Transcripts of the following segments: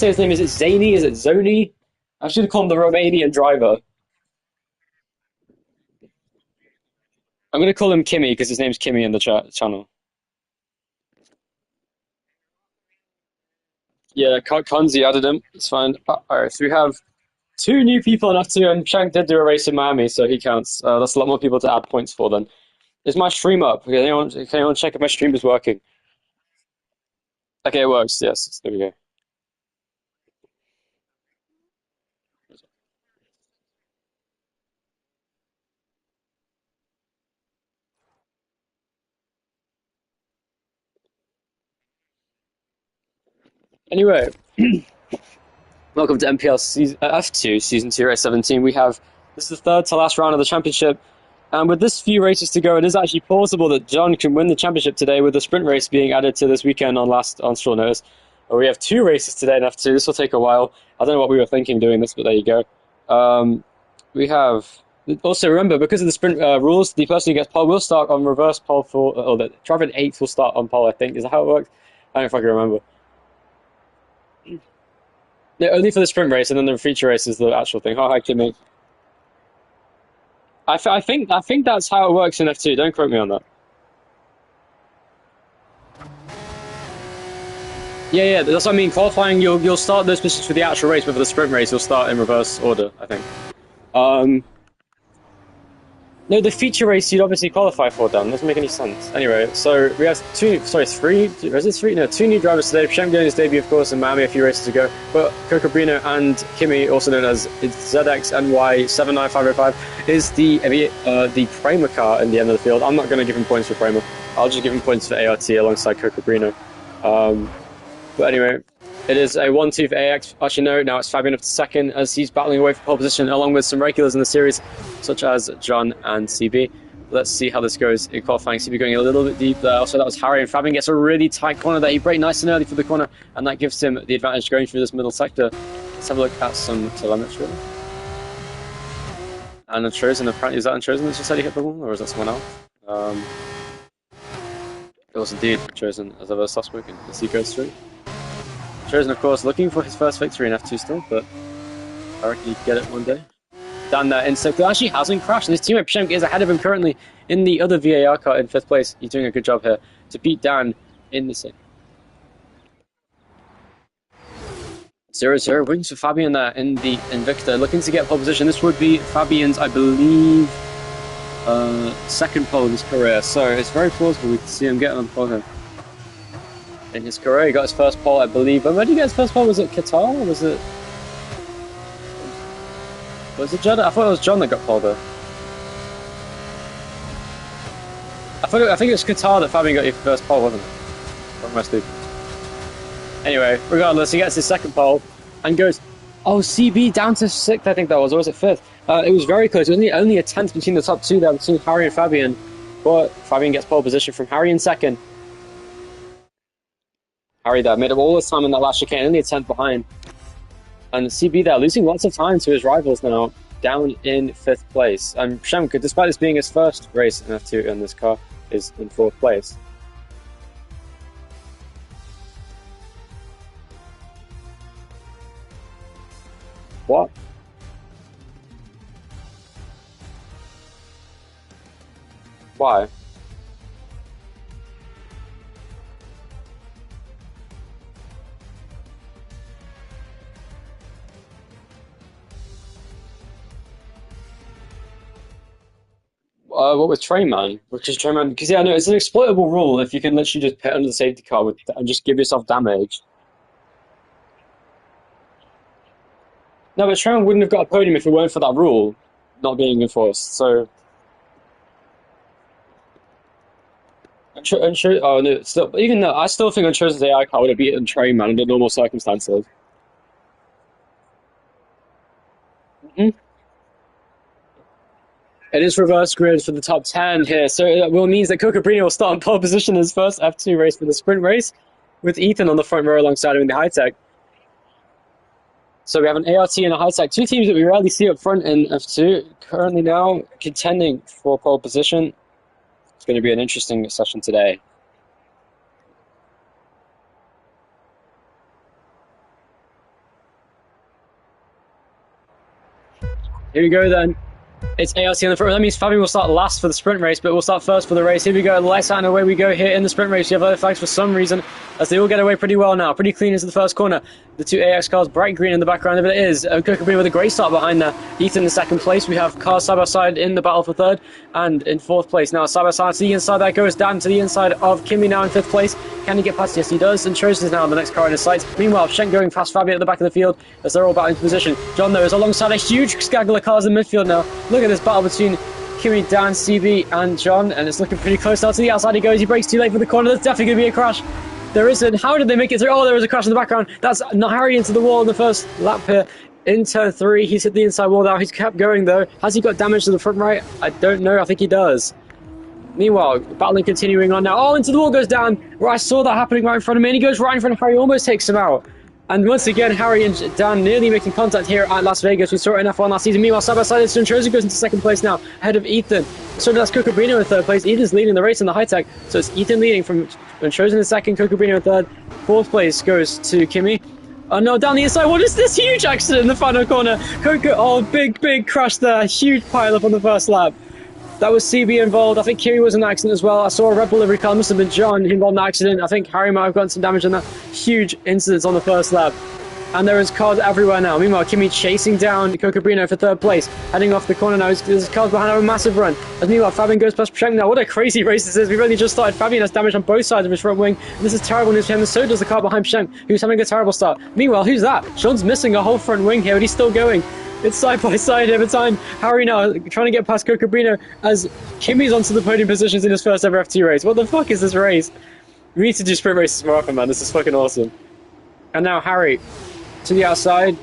say his name. Is it Zany? Is it Zoni? I should call him the Romanian driver. I'm gonna call him Kimmy because his name's Kimmy in the channel. Yeah, Konzi added him. It's fine. Alright, so we have two new people in F2, and Shank did do a race in Miami, so he counts. That's a lot more people to add points for then. Is my stream up? Can anyone check if my stream is working? Okay, it works. Yes, there we go. Anyway, welcome to NPL F2 Season 2 Race 17. This is the third to last round of the championship, and with this few races to go, it is actually plausible that John can win the championship today with the sprint race being added to this weekend on short notice. We have two races today in F2. This will take a while. I don't know what we were thinking doing this, but there you go. We have also remember because of the sprint rules, the person who gets pole will start on reverse pole or the driver in eighth will start on pole. I think is that how it works? I don't know if I can remember. Yeah, only for the sprint race, and then the feature race is the actual thing. Hi, Kimmy. I think that's how it works in F2. Don't quote me on that. Yeah, that's what I mean. Qualifying, you'll start those positions for the actual race, but for the sprint race, you'll start in reverse order. I think. Um, no, the feature race you'd obviously qualify for, Dan. Doesn't make any sense. Anyway, so we have three. Is it three? No, two new drivers today. Shem doing his debut, of course, in Miami a few races ago. But Coco Brino and Kimi, also known as ZXNY79505, is the Prema car in the end of the field. I'm not going to give him points for Prema. I'll just give him points for ART alongside Coco Brino. But anyway, it is a 1-2 for AX. Actually, no, now it's Fabian up to second as he's battling away for pole position along with some regulars in the series, such as John and CB. Let's see how this goes in qualifying. CB going a little bit deep there. Also, that was Harry, and Fabian gets a really tight corner there. He braked nice and early for the corner, and that gives him the advantage going through this middle sector. Let's have a look at some telemetry. And Unchosen, apparently, is that Unchosen that just said he hit the wall, or is that someone else? It was indeed Chosen as ever soft spoken as he goes through. Chosen, of course, looking for his first victory in F2 still, but I reckon he can get it one day. Dan there in sixth, actually hasn't crashed, and his teammate Pshemk is ahead of him currently in the other VAR car in fifth place. He's doing a good job here to beat Dan in the sixth. 0-0 wins for Fabian there in the Invicta, looking to get pole position. This would be Fabian's, I believe, second pole of his career, so it's very plausible we can see him get on pole here. In his career, he got his first pole, I believe. But where did he get his first pole? Was it Qatar? Or was it John? I thought it was John that got pole there. I think it was Qatar that Fabian got his first pole, wasn't it? What am I stupid? Anyway, regardless, he gets his second pole and goes, oh, CB down to sixth, I think that was, or was it fifth? It was very close. It was only a tenth between the top two there, between Harry and Fabian. But Fabian gets pole position from Harry in second. Harry there made up all his time in that last chicane, only a tenth behind. And CB there losing lots of time to his rivals now, down in fifth place. And Shemka, despite this being his first race in F2 in this car, is in fourth place. What? Why? What with Trainman? Which is Trainman? Because yeah, no, it's an exploitable rule if you can literally just pit under the safety car and just give yourself damage. No, but Trainman wouldn't have got a podium if it weren't for that rule not being enforced. So, oh no, still, even though I still think Unchosen's AI car would have beaten Trainman under normal circumstances. Mhm. It is reverse grid for the top 10 here, so it will means that Cocobrino will start on pole position in his first F2 race for the sprint race, with Ethan on the front row alongside him in the high tech. So we have an ART and a high tech, two teams that we rarely see up front in F2, currently now contending for pole position. It's going to be an interesting session today. Here we go then. It's ARC on the front. That means Fabian will start last for the sprint race, but we'll start first for the race. Here we go. Lights out and away we go here in the sprint race. You have other flags for some reason, as they all get away pretty well now. Pretty clean into the first corner. The two AX cars, bright green in the background of it is. Kukabina with a great start behind there. Ethan in second place. We have cars side by side in the battle for third, and in fourth place. Now side by side to the inside, that goes down to the inside of Kimi now in fifth place. Can he get past? Yes, he does. And Chosen is now on the next car in his sights. Meanwhile, Schenk going past Fabian at the back of the field as they're all battling for position. John, though, is alongside a huge gaggle of cars in midfield now. Look at this battle between Kimi, Dan, CB, and John, and it's looking pretty close now. To the outside he goes. He brakes too late for the corner. There's definitely going to be a crash. There isn't. How did they make it through? Oh, there was a crash in the background. That's Harry into the wall in the first lap here. In turn 3, he's hit the inside wall now. He's kept going, though. Has he got damage to the front right? I don't know. I think he does. Meanwhile, battling continuing on now. Oh, into the wall goes down. Where I saw that happening right in front of me, and he goes right in front of Harry, almost takes him out. And once again, Harry and Dan nearly making contact here at Las Vegas. We saw it in F1 last season. Meanwhile, side by side, Chosen goes into second place now, ahead of Ethan. So that's Kukabino in third place. Ethan's leading the race in the high tech. So it's Ethan leading from Chosen in second, Kukabino in third. Fourth place goes to Kimi. Oh no, down the inside. What is this huge accident in the final corner? Oh, big crash there. Huge pile up on the first lap. That was CB involved. I think Kiri was in an accident as well. I saw a Red Bull livery car. Must have been John involved in the accident. I think Harry might have gotten some damage on that. Huge incidents on the first lap. And there is cars everywhere now. Meanwhile, Kimi chasing down Kukabino for third place. Heading off the corner now. There's cars behind him, a massive run. As meanwhile, Fabian goes past Schenk now. What a crazy race this is. We've only just started. Fabian has damage on both sides of his front wing. And this is terrible news for him, and so does the car behind Schenk, who's having a terrible start. Meanwhile, who's that? Sean's missing a whole front wing here, but he's still going. It's side by side every time. Harry now trying to get past Kukabino as Kimi's onto the podium positions in his first ever F2 race. What the fuck is this race? We need to do sprint races more often, man. This is fucking awesome. And now Harry to the outside.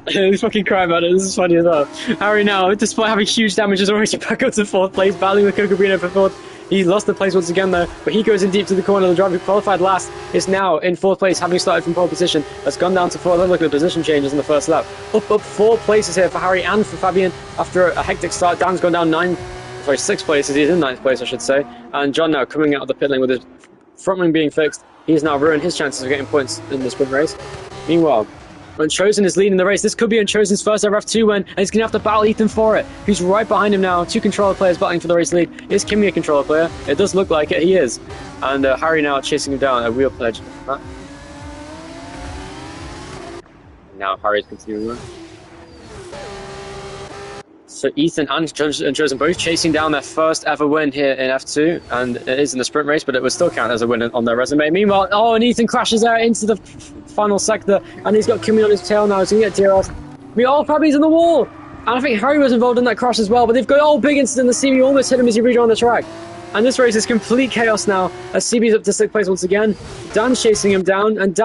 He's fucking crying about it. This is funny as well. Harry now, despite having huge damage, is already back up to fourth place, battling with Kukabino for fourth. He lost the place once again though, but he goes in deep to the corner. The driver who qualified last is now in fourth place, having started from pole position. Has gone down to fourth. Look at the position changes in the first lap. Up 4 places here for Harry and for Fabian after a hectic start. Dan's gone down 6 places. He's in 9th place, I should say. And John now coming out of the pit lane with his front wing being fixed. He's now ruined his chances of getting points in the sprint race. Meanwhile, Unchosen is leading the race. This could be Unchosen's first ever F2 win, and he's going to have to battle Ethan for it. Who's right behind him now. 2 controller players battling for the race lead. Is Kimi a controller player? It does look like it. He is. And Harry now chasing him down. A real pledge. Now Harry's continuing on. So Ethan and Chosen both chasing down their first ever win here in F2, and it is in the sprint race, but it would still count as a win on their resume. Meanwhile, oh, and Ethan crashes out into the final sector, and he's got Kimi on his tail now, so he can get DRS. Oh, Fabian's in the wall! And I think Harry was involved in that crash as well, but they've got big incident. The CB almost hit him as he rejoined the track. And this race is complete chaos now, as CB's up to 6th place once again. Dan's chasing him down, and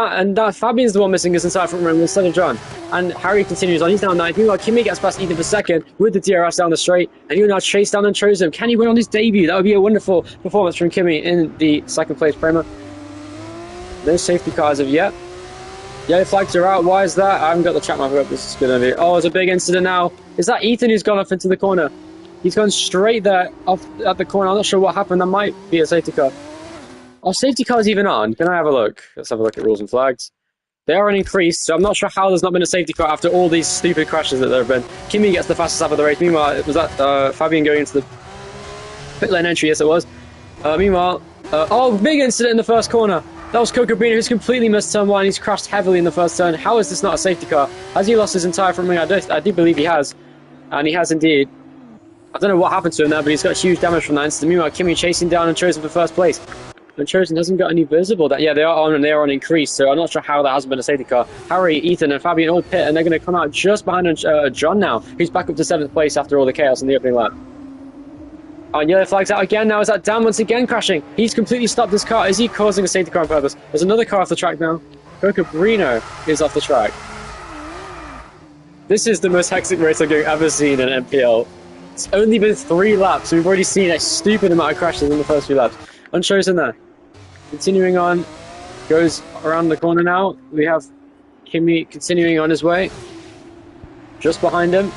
Fabian's the one missing his inside front room instead of John. And Harry continues on, he's now 9th. Meanwhile, Kimi gets past Ethan for 2nd with the DRS down the straight, and he'll now chase down and Chosen. Can he win on his debut? That would be a wonderful performance from Kimi in the 2nd place Prema. No safety cars of yet. Yellow flags are out. Why is that? I haven't got the chat marker up. This is going to be... Oh, there's a big incident now. Is that Ethan who's gone off into the corner? He's gone straight there off at the corner. I'm not sure what happened. That might be a safety car. Are safety cars even on? Can I have a look? Let's have a look at rules and flags. They are on increased, so I'm not sure how there's not been a safety car after all these stupid crashes that there have been. Kimi gets the fastest lap of the race. Meanwhile, was that Fabian going into the pit lane entry? Yes, it was. Meanwhile, oh, big incident in the first corner. That was Kukabino, who's completely missed turn 1. He's crashed heavily in the first turn. How is this not a safety car? Has he lost his entire front wing? I do believe he has. And he has indeed. I don't know what happened to him there, but he's got huge damage from that incident. Meanwhile, Kimi chasing down and Chosen for first place. And Chosen hasn't got any visible. Yeah, they are on and they are on increase, so I'm not sure how that hasn't been a safety car. Harry, Ethan, and Fabian all pit, and they're going to come out just behind John now, who's back up to 7th place after all the chaos in the opening lap. And yellow flags out again now. Is that Dan once again crashing? He's completely stopped his car. Is he causing a safety car on purpose? There's another car off the track now. Kukabino is off the track. This is the most hectic race I've ever seen in NPL. It's only been 3 laps, so we've already seen a stupid amount of crashes in the first few laps. Unchosen there. Continuing on, goes around the corner now. We have Kimi continuing on his way. Just behind him.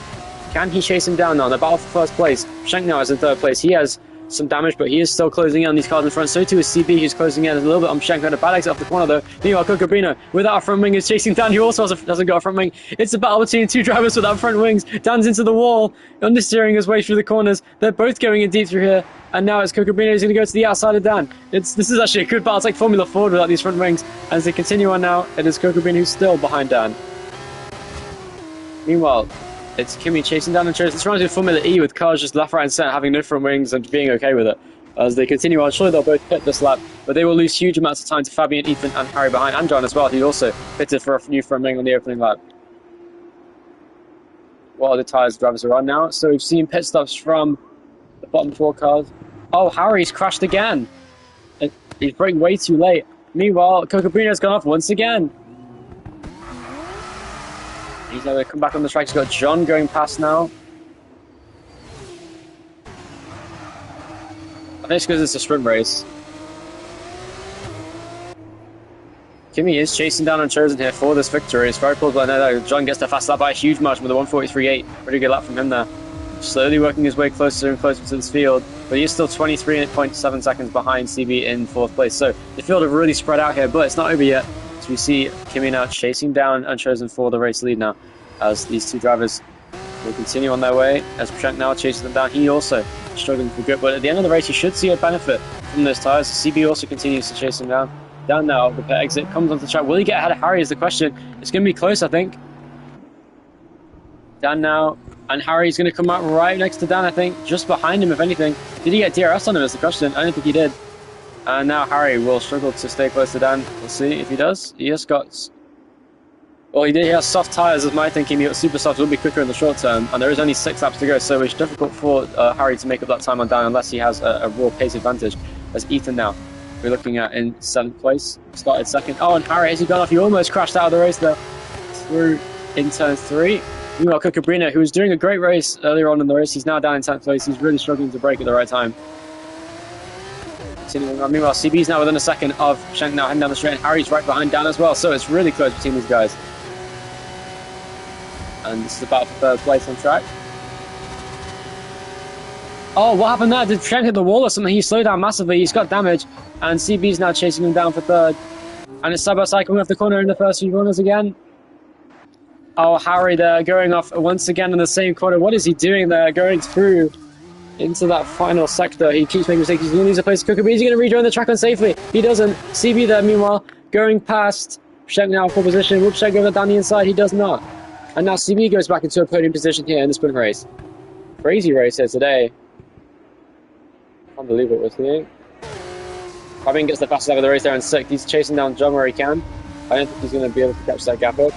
Can he chase him down now? The battle for first place. Schenk now is in 3rd place. He has some damage, but he is still closing in on these cars in front. So too is CB, who's closing in a little bit on Pshenko. A bad exit off the corner though. Meanwhile, Cocobrino without a front wing is chasing Dan, who also hasn't got a front wing. It's a battle between two drivers without front wings. Dan's into the wall, understeering his way through the corners. They're both going in deep through here. And now it's Cocobrino who's going to go to the outside of Dan. This is actually a good battle. It's like Formula Ford without these front wings. As they continue on now, it is Cocobrino who's still behind Dan. Meanwhile, it's Kimi chasing down and This reminds me of Formula E with cars just left, right and centre having no front wings and being okay with it. As they continue on, surely they'll both pit this lap, but they will lose huge amounts of time to Fabian, Ethan and Harry behind, and John as well, who also pitted for a new front wing on the opening lap. What other tyres drivers are on now? So we've seen pit stops from the bottom four cars. Oh, Harry's crashed again. He's braking way too late. Meanwhile, Cocobrino's gone off once again. He's going to come back on the track. He's got John going past now. I think it's because it's a sprint race. Kimi is chasing down Unchosen here for this victory. It's very plausible. I know that John gets the fast lap by a huge margin with a 1:43.8. Pretty good lap from him there. Slowly working his way closer and closer to this field, but he's still 23.7 seconds behind CB in 4th place. So the field have really spread out here, but it's not over yet. So we see Kimi now chasing down Unchosen for the race lead now, as these two drivers will continue on their way. As Pshenk now chases them down, he also struggling for grip, but at the end of the race, you should see a benefit from those tyres. CB also continues to chase him down. Down now, the pit exit comes onto the track. Will he get ahead of Harry is the question. It's going to be close, I think. Dan now, and Harry's going to come out right next to Dan, I think, just behind him, if anything. Did he get DRS on him is the question. I don't think he did. And now Harry will struggle to stay close to Dan. We'll see if he does. He has got... Well, he did. He has soft tyres, as my thinking. He got super soft. Will be quicker in the short term, and there is only 6 laps to go, so it's difficult for Harry to make up that time on Dan unless he has a raw pace advantage. As Ethan now, we're looking at in 7th place, started 2nd. Oh, and Harry, has he gone off? He almost crashed out of the race there through in turn 3. Meanwhile, Cocobrino, who was doing a great race earlier on in the race, he's now down in 10th place. He's really struggling to brake at the right time. Continuing on. Meanwhile, CB's now within a second of Pshenk now heading down the straight, and Harry's right behind Dan as well, so it's really close between these guys. And this is about for 3rd place on track. Oh, what happened there? Did Pshenk hit the wall or something? He slowed down massively. He's got damage. And CB's now chasing him down for 3rd. And it's side by side coming off the corner in the first few corners again. Oh, Harry there going off once again in the same corner. What is he doing there? Going through into that final sector. He keeps making mistakes. He's going to lose a place to Cocobrino. He's going to rejoin the track unsafely. He doesn't. CB there, meanwhile, going past Pshenk now for position. Will Pshenk go down the inside? He does not. And now CB goes back into a podium position here in the sprint race. Crazy race here today. Can't believe what we're seeing. Fabian gets the fastest out of the race there in 6th. He's chasing down John where he can. I don't think he's going to be able to catch that gap up.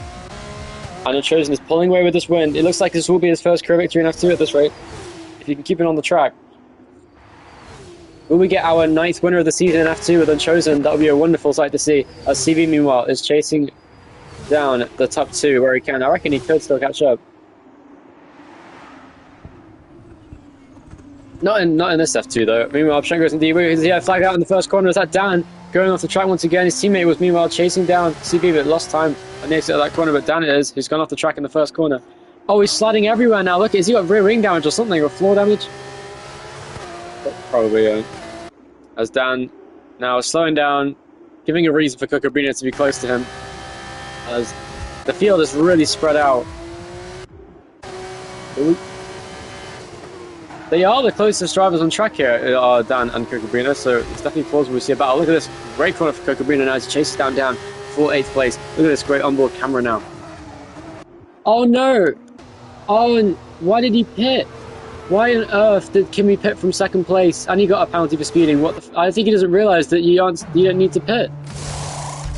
And Unchosen is pulling away with this win. It looks like this will be his first career victory in F2 at this rate, if he can keep it on the track. Will we get our 9th winner of the season in F2 with Unchosen? That would be a wonderful sight to see. As CV, meanwhile, is chasing down the top 2 where he can. I reckon he could still catch up. Not in this F2 though. Meanwhile, Pshenk goes indeed. He's flagged out in the first corner. Is that Dan going off the track once again? His teammate was meanwhile chasing down CB, but lost time on the exit of that corner. But Dan it is, who's gone off the track in the first corner. Oh, he's sliding everywhere now. Look, has he got rear wing damage or something, or floor damage? Probably, yeah. As Dan now is slowing down, giving a reason for Cocobrino to be close to him. As the field is really spread out. Ooh. They are the closest drivers on track here, Dan and Cocobrino, so it's definitely plausible we see a battle. Look at this great corner for Cocobrino now. He chases down for 8th place. Look at this great onboard camera now. Oh no! Oh, and why did he pit? Why on earth did Kimi pit from 2nd place? And he got a penalty for speeding. What the I think he doesn't realise that you don't need to pit.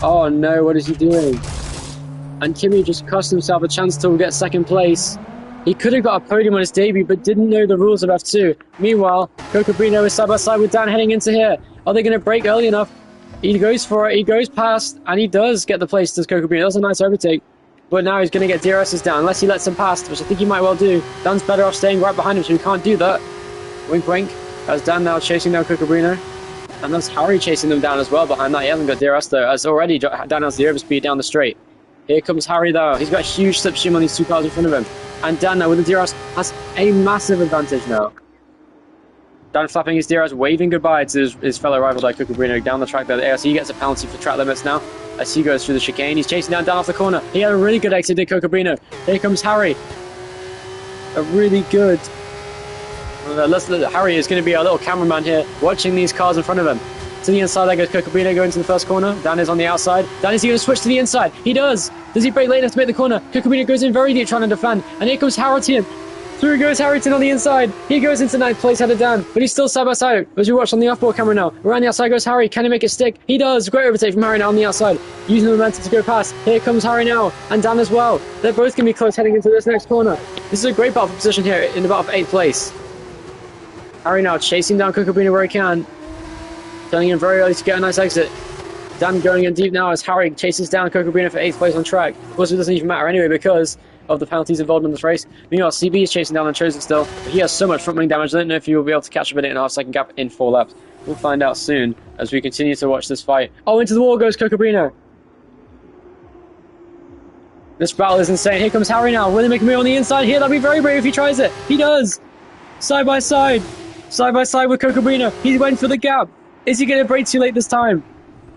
Oh no, what is he doing? And Kimi just cost himself a chance to get 2nd place. He could have got a podium on his debut, but didn't know the rules of F2. Meanwhile, Cocobrino is side by side with Dan heading into here. Are they going to brake early enough? He goes for it, he goes past, and he does get the place to Cocobrino. That's a nice overtake. But now he's going to get DRSs down, unless he lets him past, which I think he might well do. Dan's better off staying right behind him, so he can't do that. Wink, wink. As Dan now chasing down Cocobrino. And that's Harry chasing them down as well behind that. He hasn't got DRS though, as already Dan has the overspeed down the straight. Here comes Harry though. He's got a huge slipstream on these 2 cars in front of him. And Dan now with the DRS has a massive advantage now. Dan flapping his DRS, waving goodbye to his fellow rival there, Cucubrino, down the track there. ARC gets a penalty for track limits now as he goes through the chicane. He's chasing down Dan off the corner. He had a really good exit, did Cucubrino. Here comes Harry. A really good... Harry is going to be our little cameraman here, watching these cars in front of him. To the inside, there goes Cucubrino going to the first corner. Dan is on the outside. Dan, is he going to switch to the inside? He does! Does he brake late enough to make the corner? Cucubrino goes in very deep trying to defend. And here comes Harrington. Through goes Harrington on the inside. He goes into 9th place ahead of Dan, but he's still side by side. As we watch on the off-board camera now. Around the outside goes Harry. Can he make it stick? He does. Great overtake from Harry now on the outside. Using the momentum to go past. Here comes Harry now. And Dan as well. They're both going to be close heading into this next corner. This is a great battle for position here in the battle for 8th place. Harry now chasing down Cucubrino where he can. Turning in very early to get a nice exit. Dan going in deep now as Harry chases down Cucubrino for 8th place on track. Of course, it doesn't even matter anyway because of the penalties involved in this race. Meanwhile, CB is chasing down Unchosen still, but he has so much front wing damage. I don't know if he will be able to catch up in 8.5 second gap in 4 laps. We'll find out soon as we continue to watch this fight. Oh, into the wall goes Cucubrino. This battle is insane. Here comes Harry now. Will he make a move on the inside here? That'd be very brave if he tries it. He does. Side by side. Side by side with Cucubrino. He went for the gap. Is he going to brake too late this time?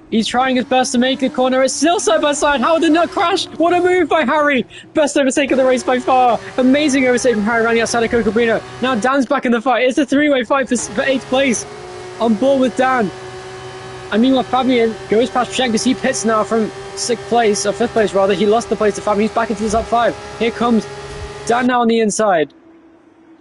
He's trying his best to make the corner. It's still side by side. How did not crash? What a move by Harry. Best overtake of the race by far. Amazing overtake from Harry around the outside of Cucubrino. Now Dan's back in the fight. It's a 3-way fight for 8th place. On board with Dan. And meanwhile, Fabian goes past Pschenk because he pits now from 6th place, or 5th place rather. He lost the place to Fabian. He's back into the top 5. Here comes Dan now on the inside.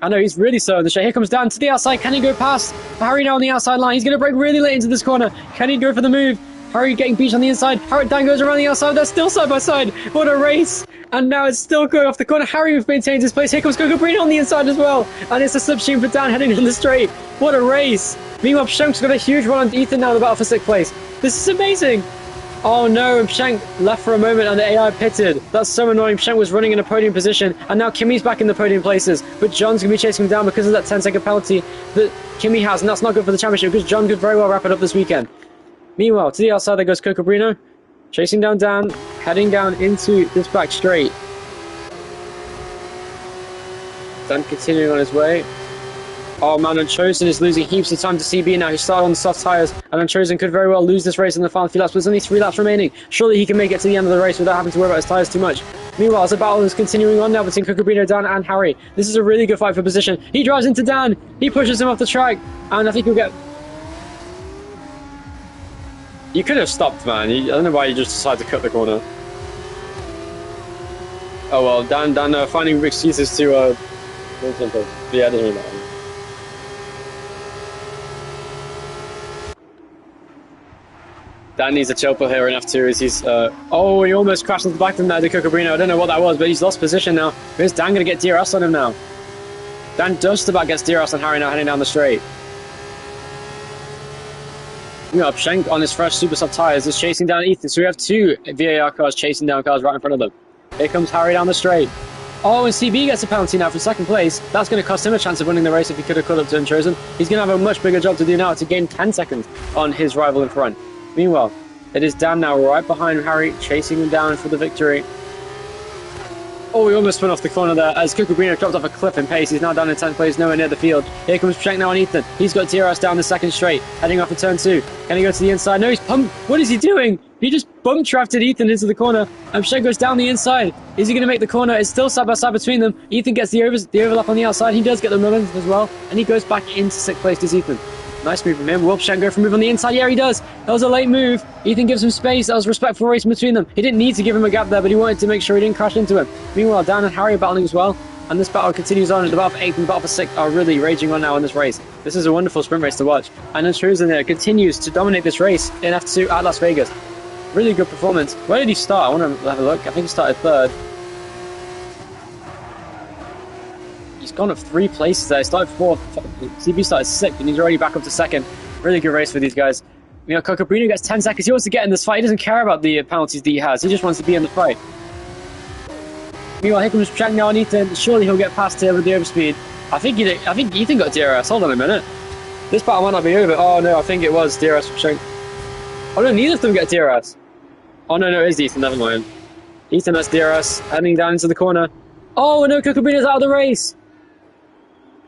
I know, he's really slow in the show. Here comes Dan to the outside. Can he go past Harry now on the outside line? He's going to brake really late into this corner. Can he go for the move? Harry getting beached on the inside. Dan goes around the outside. They're still side by side. What a race. And now it's still going off the corner. Harry maintains his place. Here comes Cucubrino on the inside as well. And it's a slipstream for Dan heading in the straight. What a race. Meanwhile, Pschenk's got a huge run on Ethan now in the battle for 6th place. This is amazing. Oh no, and Pschenk left for a moment and the AI pitted. That's so annoying. Pschenk was running in a podium position and now Kimi's back in the podium places. But John's going to be chasing him down because of that 10-second penalty that Kimi has. And that's not good for the championship because John could very well wrap it up this weekend. Meanwhile, to the outside there goes Cucubrino, chasing down Dan, heading down into this back straight. Dan continuing on his way. Oh man, Unchosen is losing heaps of time to CB now. He started on the soft tyres, and Unchosen could very well lose this race in the final few laps, but there's only 3 laps remaining. Surely he can make it to the end of the race without having to worry about his tyres too much. Meanwhile, as the battle is continuing on now between Cucubrino, Dan, and Harry, this is a really good fight for position. He drives into Dan, he pushes him off the track, and I think he'll get... You could have stopped, man. I don't know why you just decided to cut the corner. Oh well, Dan finding excuses to yeah, it doesn't really matter. Dan needs a chill pull here in F2 as he's oh, he almost crashed into the back of him there to Cucubrino. I don't know what that was, but he's lost position now. Here's Dan gonna get DRS on him now. Dan just about gets DRS on Harry now heading down the straight. Pschenk on his fresh super soft tyres is chasing down Ethan, so we have 2 VAR cars chasing down cars right in front of them. Here comes Harry down the straight. Oh, and CB gets a penalty now for 2nd place. That's going to cost him a chance of winning the race if he could have caught up to Unchosen. He's going to have a much bigger job to do now to gain 10 seconds on his rival in front. Meanwhile, it is Dan now right behind Harry, chasing him down for the victory. Oh, he almost spun off the corner there as Cucubrino dropped off a cliff in pace. He's now down in 10th place, nowhere near the field. Here comes Pschenk now on Ethan. He's got DRS down the 2nd straight, heading off to turn 2. Can he go to the inside? No, he's pumped. What is he doing? He just bump drafted Ethan into the corner, and Pschenk goes down the inside. Is he going to make the corner? It's still side by side between them. Ethan gets the overlap on the outside. He does get the momentum as well, and he goes back into 6th place to Ethan. Nice move from him. Will Pschenk go for a move on the inside? Yeah, he does. That was a late move. Ethan gives him space. That was a respectful race between them. He didn't need to give him a gap there, but he wanted to make sure he didn't crash into him. Meanwhile, Dan and Harry are battling as well, and this battle continues on. The battle for 8th and the battle for 6th are really raging on now in this race. This is a wonderful sprint race to watch, and Unchosen there continues to dominate this race in F2 at Las Vegas. Really good performance. Where did he start? I want to have a look. I think he started 3rd. He's gone up 3 places there. He started 4th. CB started 6th, and he's already back up to 2nd. Really good race for these guys. Cucubrino gets 10 seconds. He wants to get in this fight. He doesn't care about the penalties that he has. He just wants to be in the fight. Meanwhile, here comes Pschenk now on Ethan. Surely he'll get past here with the overspeed. I think Ethan got DRS. Hold on a minute. This battle might not be over. Oh no, I think it was DRS for Pschenk. Oh no, neither of them get DRS. Oh no, it is Ethan. Never mind. Ethan has DRS, heading down into the corner. Oh no, Cucubrino's out of the race.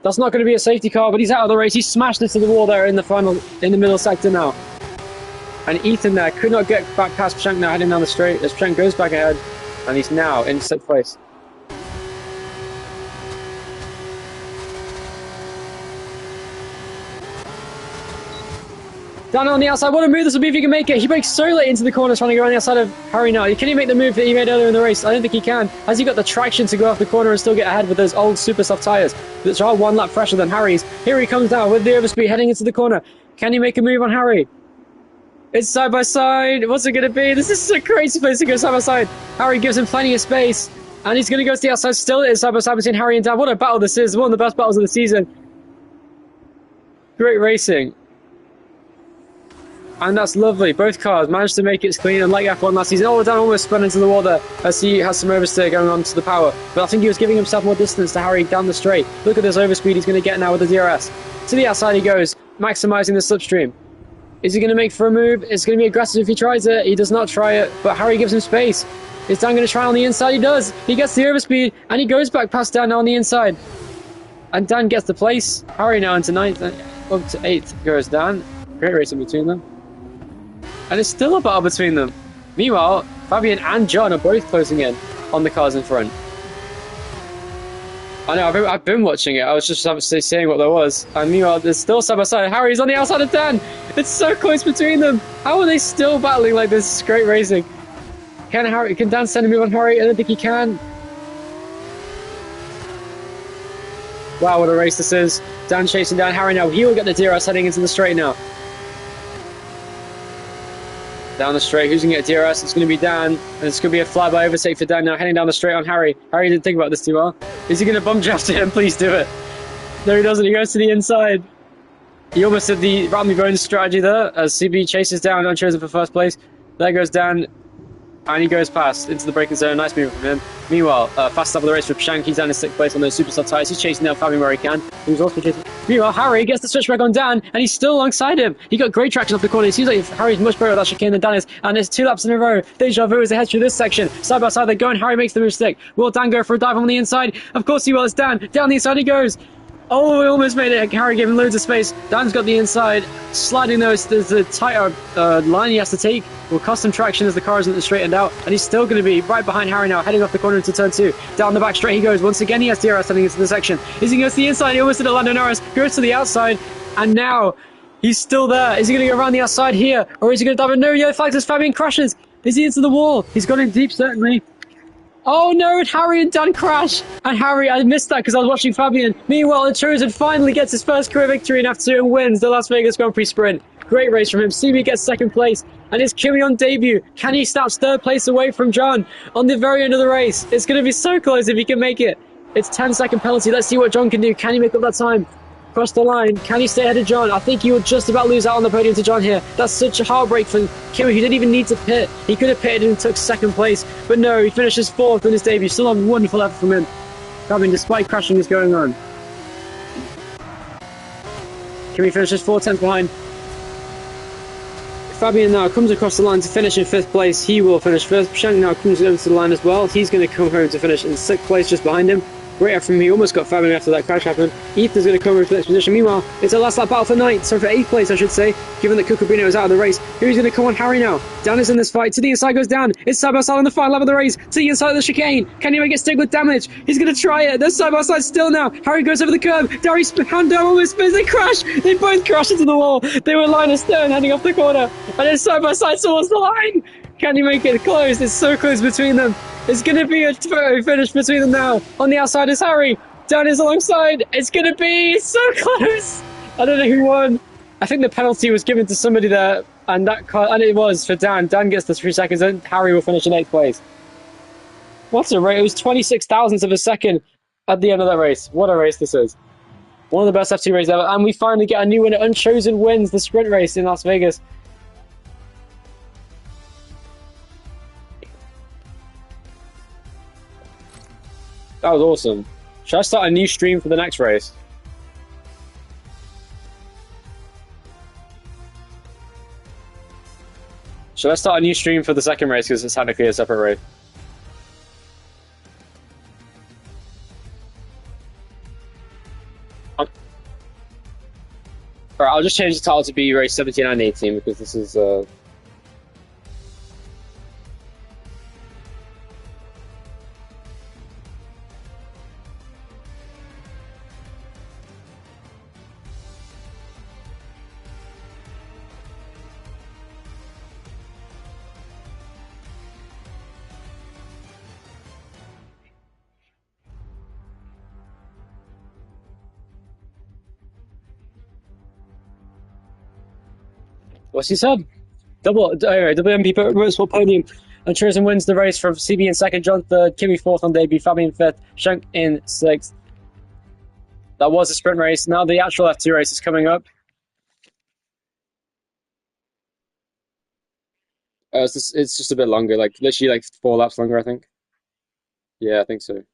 That's not going to be a safety car, but he's out of the race. He smashed into the wall there in the middle sector now. And Ethan there could not get back past Pshank now heading down the straight as Pshank goes back ahead, and he's now in 6th place. Dan on the outside, what a move this will be if he can make it. He breaks so late into the corner trying to go on the outside of Harry now. Can he make the move that he made earlier in the race? I don't think he can. Has he got the traction to go off the corner and still get ahead with those old super soft tyres, which are 1 lap fresher than Harry's? Here he comes now with the overspeed heading into the corner. Can he make a move on Harry? It's side by side. What's it going to be? This is a crazy place to go side by side. Harry gives him plenty of space, and he's going to go to the outside. Still it is side by side between Harry and Dan. What a battle this is. One of the best battles of the season. Great racing. And that's lovely. Both cars managed to make it clean, and like F1 last season. Oh, Dan almost spun into the wall there as he has some oversteer going on to the power. But I think he was giving himself more distance to Harry down the straight. Look at this overspeed he's going to get now with the DRS. To the outside he goes, maximising the slipstream. Is he going to make for a move? It's going to be aggressive if he tries it. He does not try it, but Harry gives him space. Is Dan going to try on the inside? He does. He gets the overspeed, and he goes back past Dan on the inside. And Dan gets the place. Harry now into 9th, up to 8th goes Dan. Great racing between them. And it's still a battle between them. Meanwhile, Fabian and John are both closing in on the cars in front. I know, I've been watching it. I was just saying what there was. And meanwhile, there's still side by side. Harry's on the outside of Dan. It's so close between them. How are they still battling like this? It's great racing. Can Dan send a move on Harry? I don't think he can. Wow, what a race this is. Dan chasing down Harry now. He will get the DRS heading into the straight now. Down the straight, who's going to get DRS? It's going to be Dan, and it's going to be a flyby overtake for Dan now, heading down the straight on Harry. Harry didn't think about this too well. Is he going to bum draft him? Please do it. No, he doesn't. He goes to the inside. He almost did the Ramsey Bones strategy there, as CB chases down, unchosen for first place. There goes Dan, and he goes past into the braking zone. Nice move from him. Meanwhile, fast up of the race for Pshank. He's down in 6th place on those super soft tyres. He's chasing down Fabian where he can. He's also chasing. Meanwhile, Harry gets the switchback on Dan, and he's still alongside him. He got great traction off the corner. It seems like Harry's much better at that chicane than Dan is, and it's 2 laps in a row. Deja vu as they head through this section. Side by side they go, and Harry makes the move stick. Will Dan go for a dive on the inside? Of course he will. It's Dan. Down the inside he goes. Oh, he almost made it. Harry gave him loads of space. Dan's got the inside. Sliding those, there's a tighter line he has to take. Will cost him traction as the car isn't straightened out. And he's still going to be right behind Harry now, heading off the corner into turn 2. Down the back straight he goes. Once again, he has DRS heading into the section. Is he goes to the inside? He almost did a Lando Norris. Goes to the outside. And now he's still there. Is he going to go around the outside here? Or is he going to dive in? No, yellow flags as Fabian crashes. Is he into the wall? He's gone in deep, certainly. Oh no, Harry and Dan crash! And Harry, I missed that because I was watching Fabian. Meanwhile, the Chosen finally gets his first career victory in F2 and wins the Las Vegas Grand Prix Sprint. Great race from him. CB gets 2nd place. And it's Kimi on debut. Can he snaps 3rd place away from John on the very end of the race? It's going to be so close if he can make it. It's 10-second penalty. Let's see what John can do. Can he make up that time? Cross the line. Can he stay ahead of John? I think he would just about lose out on the podium to John here. That's such a heartbreak for Kimi, who didn't even need to pit. He could have pitted and took 2nd place. But no, he finishes 4th in his debut. Still a wonderful effort from him. Fabian, despite crashing, is going on. Kimi finishes 4/10 behind. Fabian now comes across the line to finish in 5th place. He will finish 1st. Pshank now comes over to the line as well. He's going to come home to finish in 6th place just behind him. Great effort from him. He almost got Fabian after that crash happened. Ethan's going to come over to the next position. Meanwhile, it's a last lap battle for 9th. So for 8th place, I should say, given that Cucubino is out of the race. Who's going to come on? Harry now. Dan is in this fight. To the inside goes Dan. It's side by side on the final lap of the race. To the inside of the chicane. Can he make it stick with damage? He's going to try it. They're side by side still now. Harry goes over the curb. Harry's hand down almost spins. They crash. They both crash into the wall. They were line astern heading off the corner. And it's side by side towards the line. Can he make it close? It's so close between them. It's going to be a photo finish between them now. On the outside is Harry. Dan is alongside. It's going to be so close. I don't know who won. I think the penalty was given to somebody there, and it was for Dan. Dan gets the 3 seconds, and Harry will finish in 8th place. What a race. It was 26 thousandths of a second at the end of that race. What a race this is. One of the best F2 races ever. And we finally get a new winner. Unchosen wins the sprint race in Las Vegas. That was awesome. Should I start a new stream for the next race? Should I start a new stream for the second race because it's technically a separate race? I'm Alright, I'll just change the title to be race 17 and 18 because this is what's he said? Double WMP Motorsport podium. And Truzen wins the race from CB in second, John third, Kimi fourth on debut, Fabian fifth, Schenk in sixth. That was a sprint race. Now the actual F2 race is coming up. It's just a bit longer, like literally like 4 laps longer, I think. Yeah, I think so.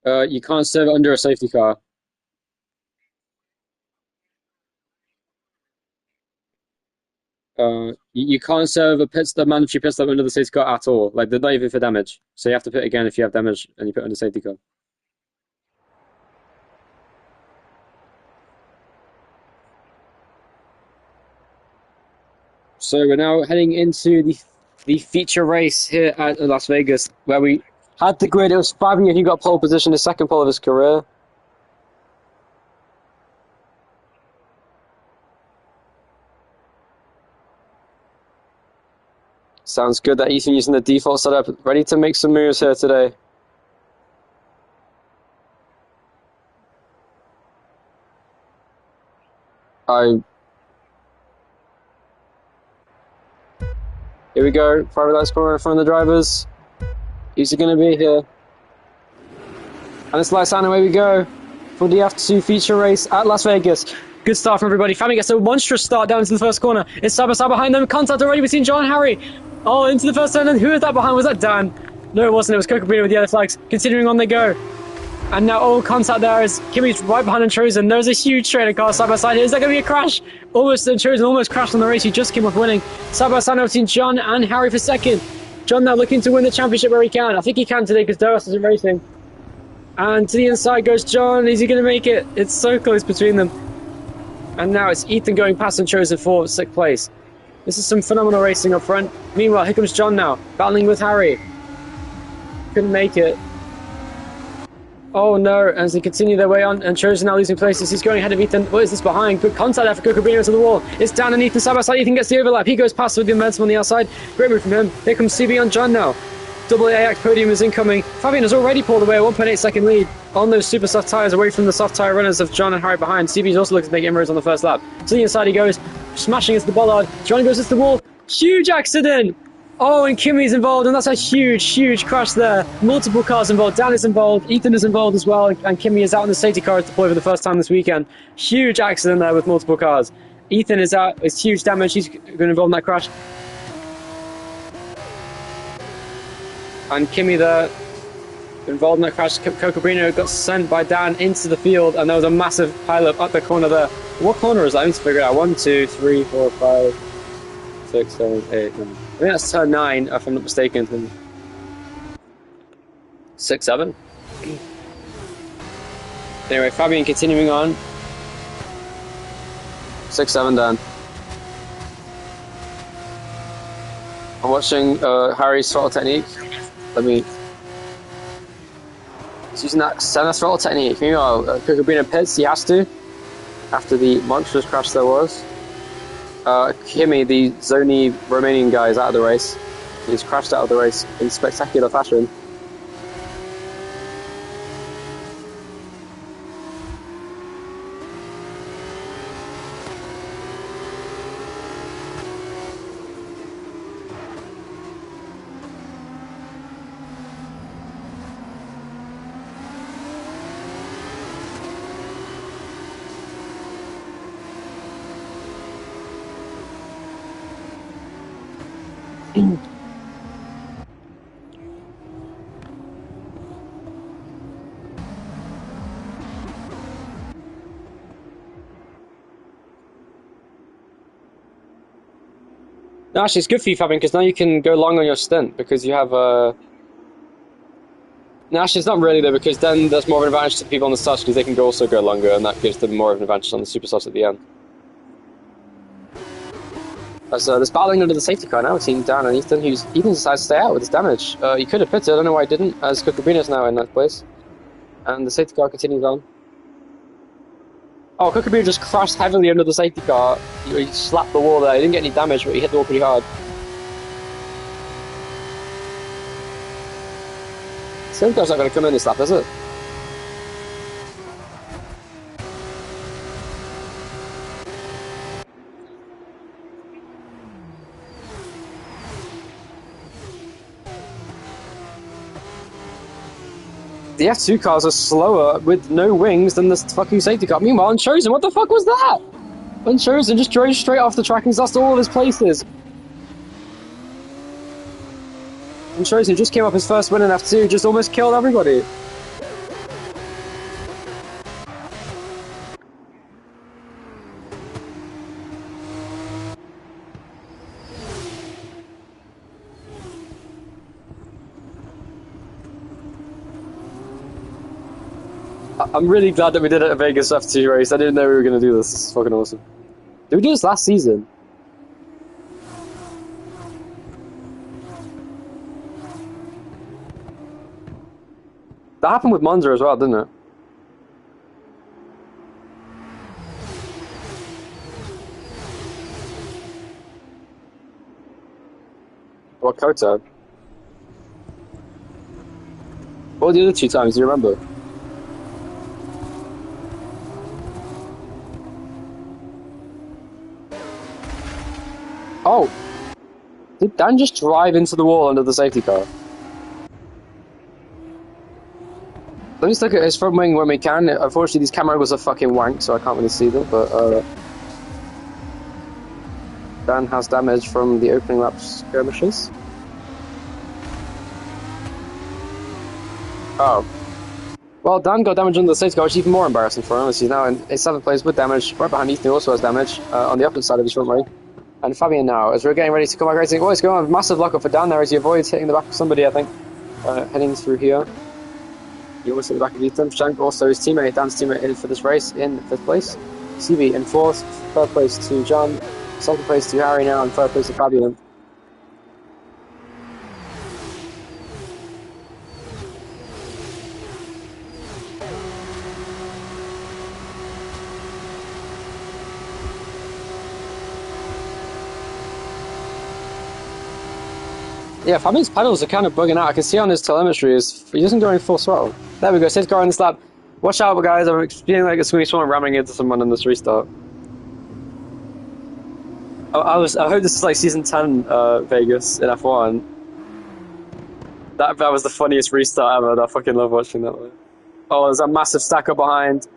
You can't serve it under a safety car. You can't serve the mandatory pit stop under the safety car at all. Like they're not even for damage. So you have to pit again if you have damage and you put under safety car. So we're now heading into the feature race here at Las Vegas, where we had the grid. It was Fabian who got pole position, the second pole of his career. Sounds good that Ethan using the default setup, ready to make some moves here today. Here we go, private lights corner in front of the drivers. Who's it going to be here? And it's lights on, away we go for the F2 feature race at Las Vegas. Good start from everybody. Fabian gets a monstrous start down into the first corner. It's side by side behind them. Contact already between John and Harry. Oh, into the first turn. And who is that behind? Was that Dan? No, it wasn't. It was Coca-Cola with the other flags. Continuing on they go. And now all contact there is Kimi's right behind Trojan. There's a huge train of cars side by side here. Is there going to be a crash? Almost, Trojan almost crashed on the race. He just came off winning. Side by side now between John and Harry for second. John now looking to win the championship where he can. I think he can today because Doris isn't racing. And to the inside goes John. Is he going to make it? It's so close between them. And now it's Ethan going past and Trojan for 6th place. This is some phenomenal racing up front. Meanwhile, here comes John now, battling with Harry. Couldn't make it. Oh no, as they continue their way on, and Trojan now losing places. He's going ahead of Ethan. What is this behind? Good contact there for Cocabrino to the wall. It's Dan and Ethan side by side. Ethan gets the overlap. He goes past with the momentum on the outside. Great move from him. Here comes CB on John now. Double AX podium is incoming. Fabian has already pulled away a 1.8 second lead on those super soft tyres away from the soft tyre runners of John and Harry behind. CB's also looking to make inroads on the first lap. To the inside he goes, smashing into the bollard. John goes into the wall. Huge accident! Oh, and Kimi's involved, and that's a huge, huge crash there. Multiple cars involved. Dan is involved. Ethan is involved as well, and Kimi is out in the safety car deployed for the first time this weekend. Huge accident there with multiple cars. Ethan is out. It's huge damage. He's been involved in that crash. And Kimi there, involved in that crash. Cocabrino got sent by Dan into the field, and there was a massive pileup up the corner there. What corner is that? I need to figure it out. 1, 2, 3, 4, 5, 6, 7, 8, 9. I think that's turn 9, if I'm not mistaken. 6, 7. Anyway, Fabian continuing on. 6, 7 Dan. I'm watching Harry's throttle technique. He's using that center throttle technique. Meanwhile, Cocabrino pits, he has to, after the monstrous crash there was. Kimi, the Zoni Romanian guy, is out of the race. He's crashed out of the race in spectacular fashion. No, actually, it's good for you, Fabian, because now you can go long on your stint because you have a. No, actually, it's not really though, because then there's more of an advantage to the people on the starts because they can also go longer, and that gives them more of an advantage on the super softs at the end. So there's battling under the safety car now between Dan and Ethan. Ethan decides to stay out with his damage. He could have pitted, I don't know why he didn't, as Cucabina's now in that place. And the safety car continues on. Oh, Cucabina just crashed heavily under the safety car. He slapped the wall there. He didn't get any damage, but he hit the wall pretty hard. Safety car's not going to come in this lap, is it? The F2 cars are slower with no wings than this fucking safety car. Meanwhile, Unchosen, what the fuck was that? Unchosen just drove straight off the track and he's lost all of his places. Unchosen just came up his first win in F2, just almost killed everybody. I'm really glad that we did it at Vegas F2 race. I didn't know we were going to do this. This is fucking awesome. Did we do this last season? That happened with Monza as well, didn't it? What Kota? What were the other two times? Do you remember? Oh! Did Dan just drive into the wall under the safety car? Let me just look at his front wing when we can. Unfortunately, these camera angles are fucking wank, so I can't really see them, but Dan has damage from the opening lap skirmishes. Oh. Well, Dan got damage under the safety car, which is even more embarrassing for him, as he's now in 7th place with damage, right behind Ethan, who also has damage on the opposite side of his front wing. And Fabian now, as we're getting ready to come back racing. Oh, it's going on. Massive lockup for Dan there as he avoids hitting the back of somebody, I think. Heading through here. He almost hit the back of Ethan. Shank also his teammate, Dan's teammate, in for this race in 5th place. CB in 4th. 3rd place to John. 2nd place to Harry now, and 3rd place to Fabian. Yeah, Fabian's pedals are kind of bugging out. I can see on his telemetry he doesn't go in full throttle. There we go, safety car in this lap. Watch out, guys, I'm feeling like it's going to be someone ramming into someone in this restart. I hope this is like season 10 Vegas in F1. That was the funniest restart ever. I fucking love watching that one. Oh, there's a massive stack up behind.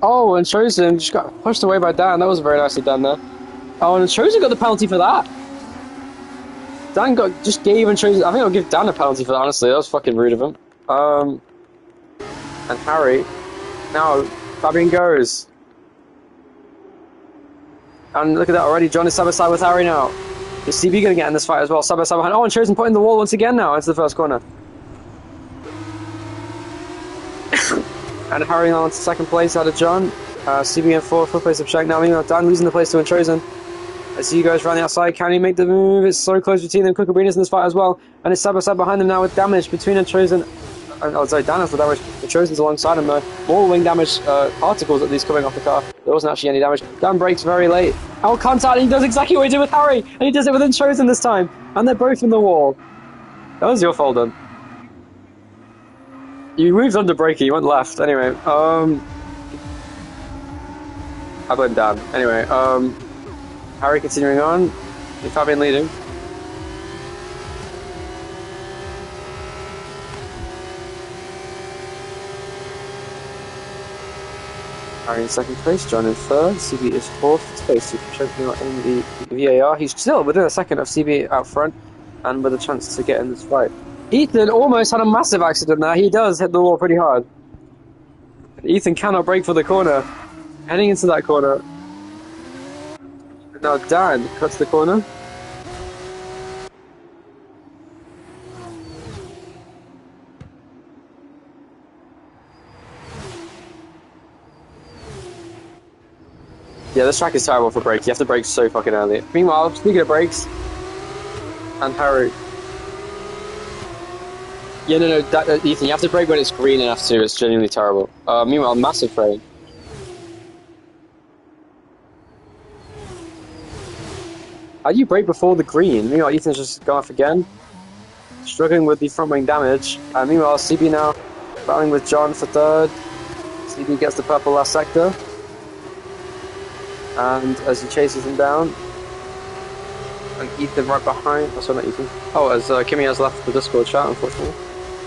Oh, and Chosen just got pushed away by Dan. That was very nicely done there. Oh, and Chosen got the penalty for that. Dan just gave and chose. I think I'll give Dan a penalty for that, honestly. That was fucking rude of him. And Harry. Now, Fabian goes. And look at that already. John is side by side with Harry now. Is CB going to get in this fight as well? Side by side behind. Oh, and Chosen putting the wall once again now into the first corner. And Harry now into 2nd place out of John. CB in 4th place of Shank. Now, Dan losing the place to Unchosen. I see you guys around the outside. Can he make the move? It's so close between them. Cucabina's in this fight as well. And it's side by side behind them now with damage between Unchosen. Oh, sorry, Dan has the damage. Unchosen's alongside him though. More wing damage particles at least coming off the car. There wasn't actually any damage. Dan brakes very late. Out contact. He does exactly what he did with Harry. And he does it with Unchosen this time. And they're both in the wall. That was your fault, then. You moved under braking. You went left. Anyway, I blame Dan. Anyway, Harry continuing on, with Fabian leading. Harry in 2nd place, John in 3rd, CB is 4th place to checking out in the VAR. He's still within a second of CB out front and with a chance to get in this fight. Ethan almost had a massive accident there. He does hit the wall pretty hard. Ethan cannot brake for the corner. Heading into that corner. Now Dan cuts the corner. Yeah, this track is terrible for brakes. You have to brake so fucking early. Meanwhile, speaking of brakes, and Harry. Yeah, no, Ethan, you have to brake when it's green in F2. It's genuinely terrible. Meanwhile, massive frame. How do you brake before the green? Meanwhile, Ethan's just gone off again. Struggling with the front wing damage. Meanwhile, CB now battling with John for third. CB gets the purple last sector. And as he chases him down, and Ethan right behind. Oh, sorry, not Ethan. Oh, as Kimmy has left the Discord chat, unfortunately.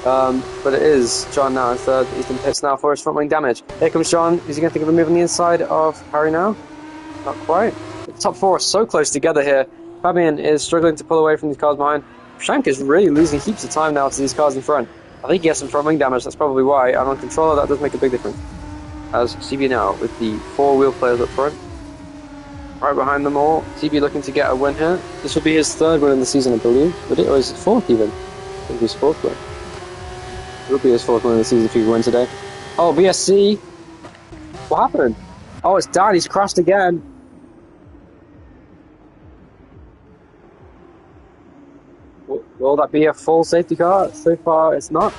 But it is John now in third. Ethan pits now for his front wing damage. Here comes John. Is he going to think of a move on the inside of Harry now? Not quite. The top four are so close together here. Fabian is struggling to pull away from these cars behind. Shank is really losing heaps of time now to these cars in front. I think he has some front wing damage, that's probably why. And on controller, that does make a big difference. As CB now with the four-wheel players up front. Right behind them all. CB looking to get a win here. This will be his third win in the season, I believe. Would it? Or is it fourth even? I think his fourth win. It will be his fourth win in the season if he win today. Oh, BSC. What happened? Oh, it's Dan. He's crashed again. Will that be a full safety car? So far, it's not.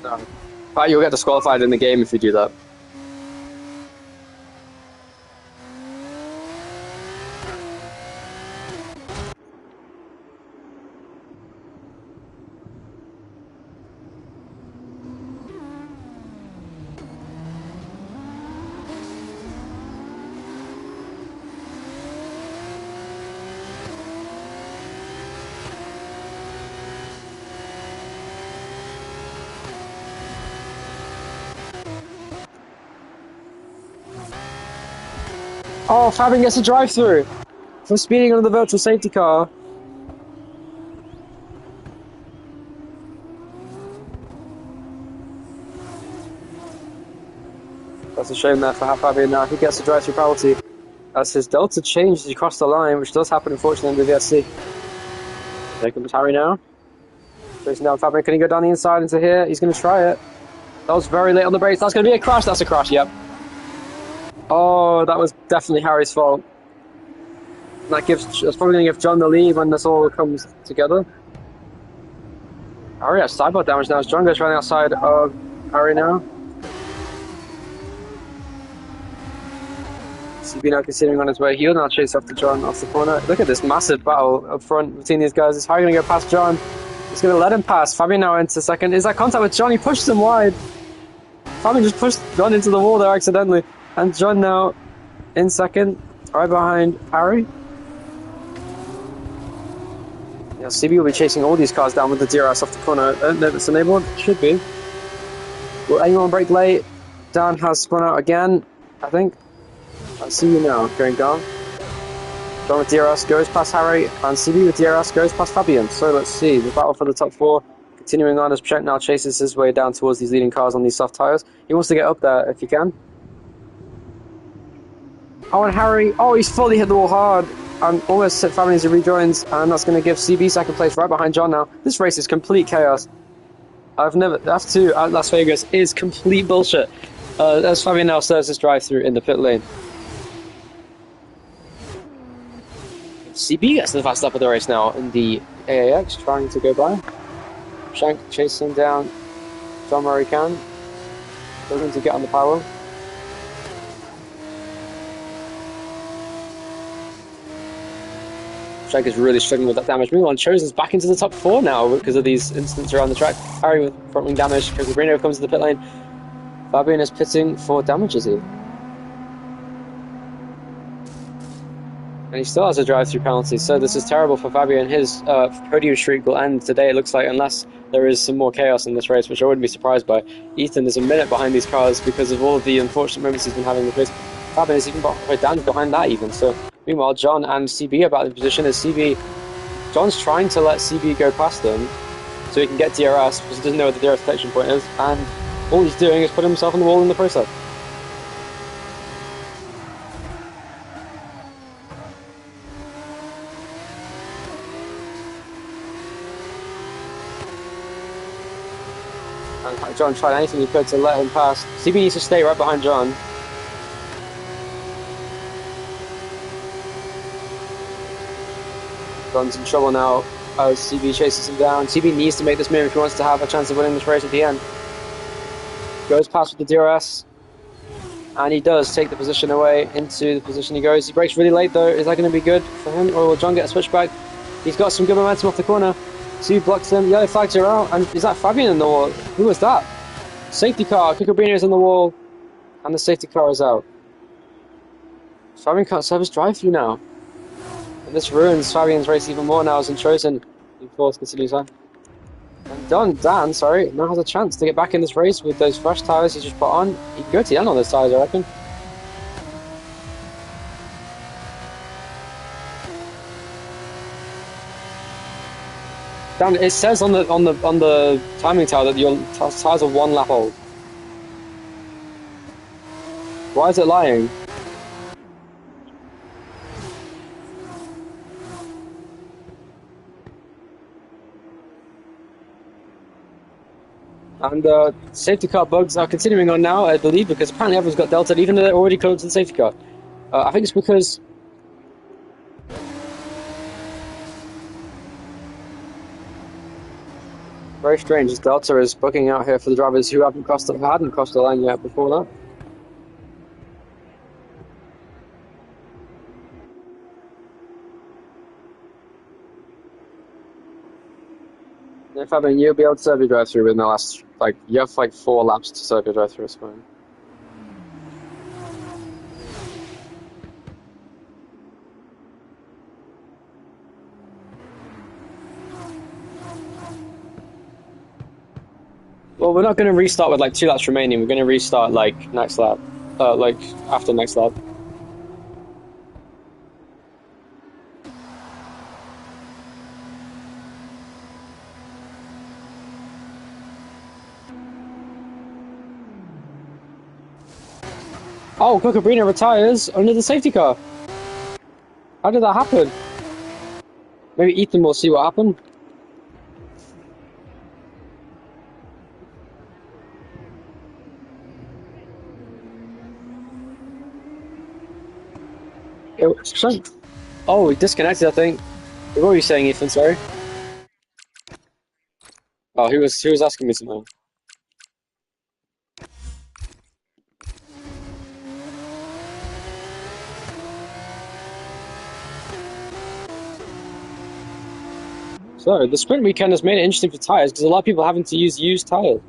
No. But you'll get disqualified in the game if you do that. Oh, Fabian gets a drive-through for speeding under the virtual safety car. That's a shame there for Fabian now. He gets a drive-through penalty as his delta changes across the line, which does happen unfortunately in the VSC. There comes Harry now. Chasing down Fabian. Can he go down the inside into here? He's going to try it. That was very late on the brakes. That's going to be a crash. That's a crash, yep. Oh, that was definitely Harry's fault. That's probably going to give John the lead when this all comes together. Harry has sideboard damage now. John goes running outside of Harry now. CB now considering on his way. He'll now chase after John off the corner. Look at this massive battle up front between these guys. Is Harry going to go past John? He's going to let him pass. Fabian now into second. Is that contact with John? He pushes him wide. Fabian just pushed John into the wall there accidentally. And John now in second, right behind Harry. Yeah, CB will be chasing all these cars down with the DRS off the corner. I don't know if it's enabled. It should be. Will anyone brake late? Dan has spun out again, I think. I see you now, going down. John with DRS goes past Harry, and CB with DRS goes past Fabian. So let's see, the battle for the top four continuing on as Shank now chases his way down towards these leading cars on these soft tyres. He wants to get up there if he can. Oh, and Harry, oh, he's fully hit the wall hard and almost hit Fabian as he rejoins, and that's going to give CB second place right behind John now. This race is complete chaos. F2 at Las Vegas is complete bullshit. As Fabian now serves his drive-through in the pit lane. CB gets the fast lap of the race now in the AAX, trying to go by. Shank chasing down John where he can, looking to get on the power. Shank is really struggling with that damage. Meanwhile, Chosen's back into the top four now because of these incidents around the track. Harry with front wing damage because Reno comes to the pit lane. Fabian is pitting for damage, is he? And he still has a drive-through penalty, so this is terrible for Fabian. His podium streak will end today, it looks like, unless there is some more chaos in this race, which I wouldn't be surprised by. Ethan is a minute behind these cars because of all of the unfortunate moments he's been having in the race. Fabian is even down behind that even. So meanwhile, John and CB are back in position as John's trying to let CB go past him so he can get DRS because he doesn't know where the DRS protection point is, and all he's doing is putting himself on the wall in the process. John tried anything he could to let him pass. CB needs to stay right behind John. John's in trouble now as CB chases him down. CB needs to make this move if he wants to have a chance of winning this race at the end. Goes past with the DRS. And he does take the position away into the position he goes. He brakes really late though. Is that going to be good for him, or will John get a switchback? He's got some good momentum off the corner. CB blocks him. Yellow flags are out. And is that Fabian in the wall? Who was that? Safety car. Cucurbiano is on the wall. And the safety car is out. Fabian can't serve his drive-through now. And this ruins Fabian's race even more now as Introsen in fourth continues on. And Dan, now has a chance to get back in this race with those fresh tyres he just put on. He could go to the end on those tyres, I reckon. Dan, it says on the timing tower that your tyres are 1 lap old. Why is it lying? And safety car bugs are continuing on now, I believe, because apparently everyone's got delta, even though they're already close to the safety car. I think it's because... Very strange, this delta is bugging out here for the drivers who hadn't crossed the line yet before that. If I mean, you'll be able to serve your drive-through within the last, you have 4 laps to serve your drive-through, it's fine. Well, we're not going to restart with 2 laps remaining, we're going to restart next lap, after next lap. Oh, Cucurbiano retires under the safety car. How did that happen? Maybe Ethan will see what happened. Oh, he disconnected, I think. What were you saying, Ethan? Sorry. Oh, he was asking me something. So, the sprint weekend has made it interesting for tyres because a lot of people are having to use used tyres.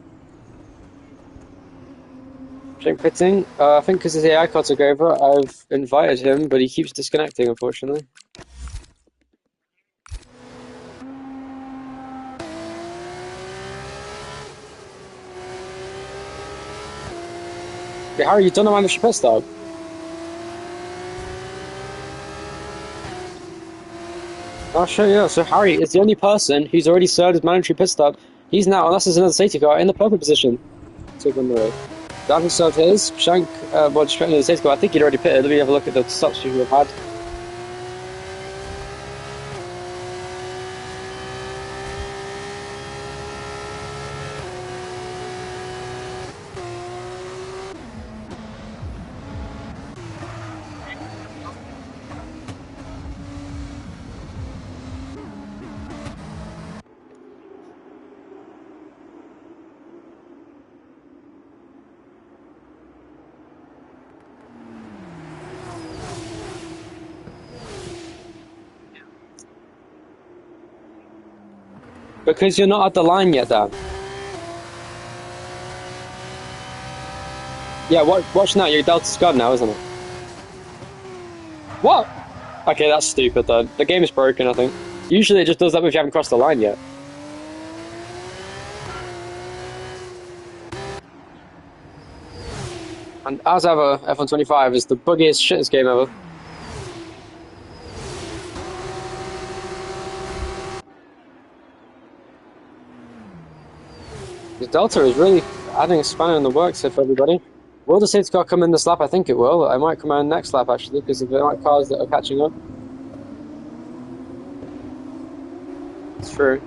Pitting, I think because his AI car took over, I've invited him, but he keeps disconnecting, unfortunately. Okay, Harry, you don't know when the pit stop? Oh, sure, yeah. So Harry is the only person who's already served his mandatory pit stop. He's now, unless there's another safety car, in the purple position to win the race. Dan has served his. Shank, just straight into the safety car. I think he'd already pitted. Let me have a look at the stops you have had. Because you're not at the line yet, Dan. Yeah, watch now. Your Delta's gone now, isn't it? What? Okay, that's stupid, though. The game is broken, I think. Usually it just does that if you haven't crossed the line yet. And as ever, F125 is the buggiest, shittest game ever. The Delta is really adding a spanner in the works here for everybody. Will the safety car come in this lap? I think it will. It might come in next lap, actually, because there are cars that are catching up. It's true.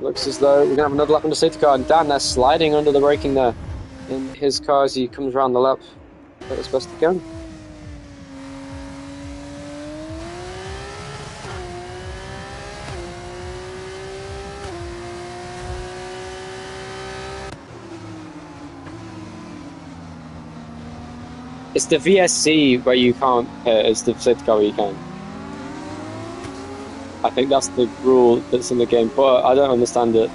Looks as though we're going to have another lap under safety car, and Dan, they're sliding under the braking there in his car as he comes around the lap as best he can. It's the VSC where you can't pit, it's the safety car where you can. I think that's the rule that's in the game, but I don't understand it.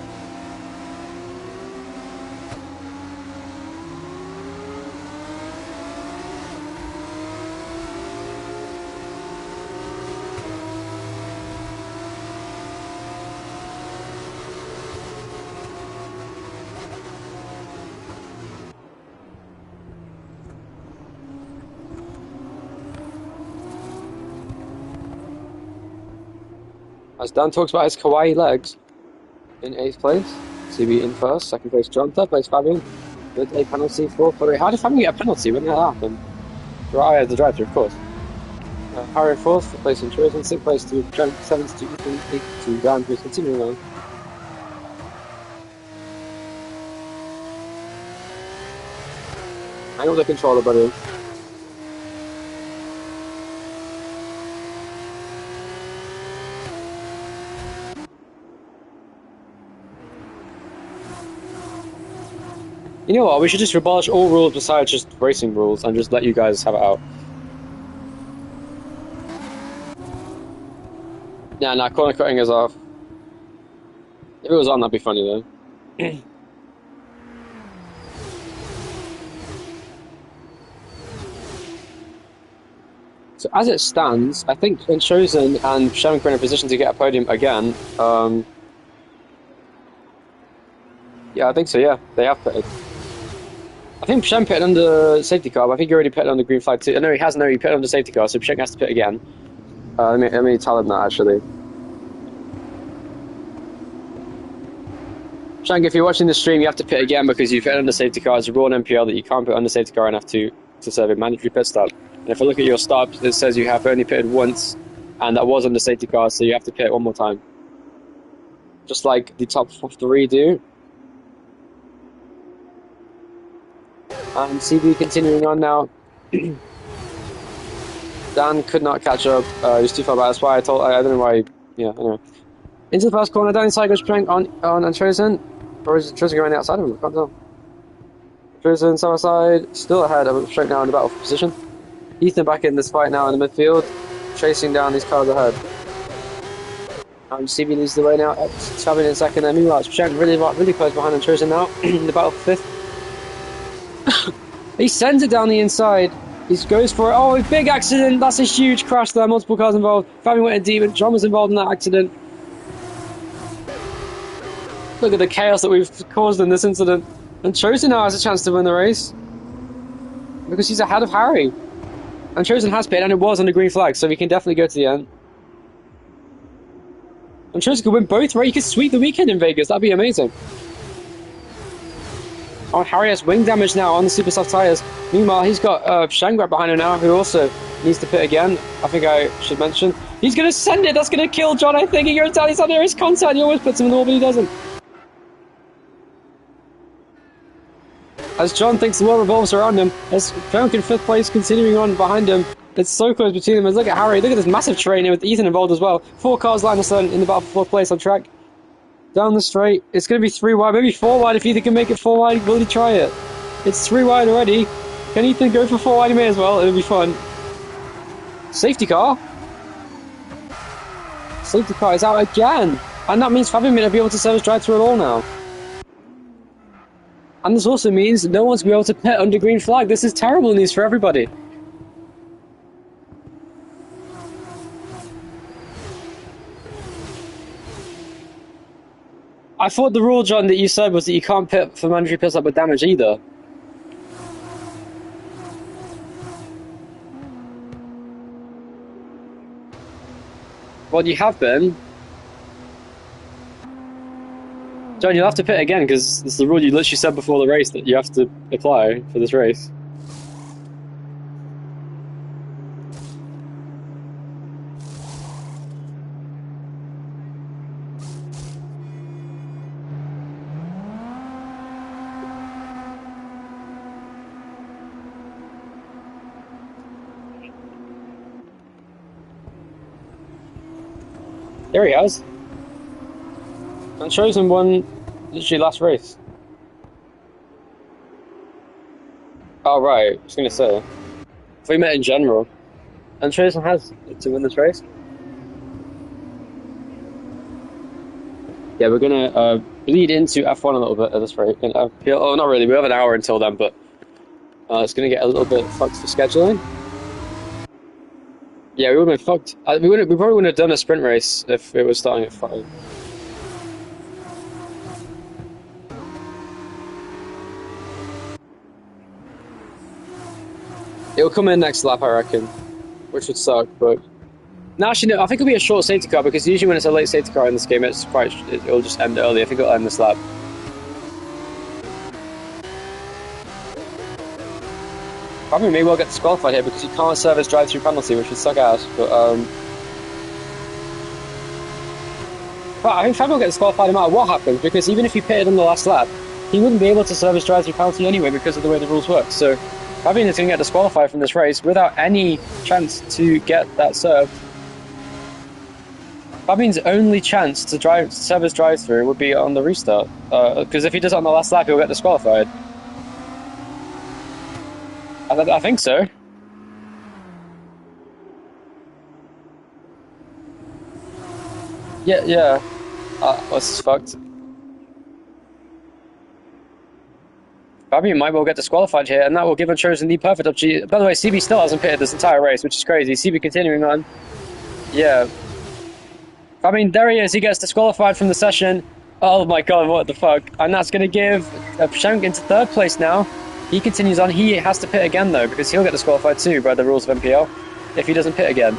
As Dan talks about his kawaii legs, in 8th place, CB in 1st, 2nd place John, 3rd place Fabian, with a penalty for Flurry. How did Fabian get a penalty? When did that happen? Right, the drive-thru, of course. Harry in 4th, 5th place in Chosen, 6th place to Trent, 7th to Ethan, 8th to Dan, who's continuing on. Hang on the controller, buddy. You know what, we should just abolish all rules besides just racing rules and just let you guys have it out. Nah, corner cutting is off. If it was on, that'd be funny though. So as it stands, I think Chosen and Shannon are in a position to get a podium again. Yeah, I think so, yeah. They have pitted. I think Shen pitted under safety car, but I think he already pitted on the green flag too. No, he hasn't. No, he pitted on the safety car, so Shen has to pit again. Let me tell him that, actually. Shank, if you're watching the stream, you have to pit again because you pitted on the safety car. It's a rule in NPL that you can't pit on the safety car enough to serve a mandatory pit stop. And if I look at your stops, it says you have only pitted once, and that was on the safety car, so you have to pit one more time. Just like the top 3 do. And CB continuing on now. Dan could not catch up. He was too far back. That's why I don't know why. Yeah, anyway. Into the first corner. Dan inside goes Prank on Chosen. Or is Chosen going outside of him? I can't tell. Chosen side, still ahead of straight now in the battle for position. Ethan back in this fight now in the midfield, chasing down these cars ahead. And CB leads the way now. Fabian in second. And meanwhile, it's Prank really close behind and Chosen now in the battle for 5th. He sends it down the inside. He goes for it. Oh, a big accident. That's a huge crash there. Multiple cars involved. Fabian went in deep, and John was involved in that accident. Look at the chaos that we've caused in this incident. And Chosen now has a chance to win the race. Because he's ahead of Harry. And Chosen has pitted, and it was on the green flag, so we can definitely go to the end. And Chosen could win both, right? He could sweep the weekend in Vegas. That'd be amazing. Oh, Harry has wing damage now on the super soft tyres. Meanwhile, he's got Shang right behind him now, who also needs to pit again. I think I should mention. He's going to send it. That's going to kill John, I think. He goes down. He's under his contact. He always puts him in the wall, but he doesn't. As John thinks the world revolves around him, as Frank in 5th place continuing on behind him. It's so close between them. As look at Harry. Look at this massive train here with Ethan involved as well. 4 cars line us in the battle for 4th place on track. Down the straight. It's going to be 3 wide, maybe 4 wide if Ethan can make it 4 wide. Will he try it? It's 3 wide already. Can Ethan go for 4 wide? He may as well. It'll be fun. Safety car. Safety car is out again. And that means Fabian may not be able to service drive through at all now. And this also means no one's going to be able to pit under green flag. This is terrible news for everybody. I thought the rule, John, that you said was that you can't pit for mandatory pit stop with damage either. Well, you have been. John, you'll have to pit again because it's the rule you literally said before the race that you have to apply for this race. Here he has. And Chosen won literally last race. Oh, right. I was going to say. If we met in general. And Chosen has to win this race. Yeah, we're going to bleed into F1 a little bit at this rate. Oh, not really. We have an hour until then, but it's going to get a little bit fucked for scheduling. Yeah, we would have been fucked. We probably wouldn't have done a sprint race if it was starting at 5. It'll come in next lap, I reckon, which would suck, but... No, actually, no, I think it'll be a short safety car, because usually when it's a late safety car in this game, it'll just end early. I think it'll end this lap. Probably maybe we'll get disqualified here, because you can't serve his drive-through penalty, which would suck ass, but, I think Fabio will get disqualified no matter what happens, because even if he pitted on the last lap, he wouldn't be able to serve his drive-through penalty anyway, because of the way the rules work, so... Fabian is going to get disqualified from this race without any chance to get that served. Fabian's only chance to serve his drive-through would be on the restart, because if he does it on the last lap, he'll get disqualified. I think so. Yeah. This is fucked. Fabian might well get disqualified here, and that will give Unchosen the perfect opportunity. By the way, CB still hasn't pitted this entire race, which is crazy. CB continuing on. Yeah. Fabian, there he is. He gets disqualified from the session. Oh my god, what the fuck. And that's going to give Pshank into 3rd place now. He continues on. He has to pit again, though, because he'll get disqualified too by the rules of NPL if he doesn't pit again.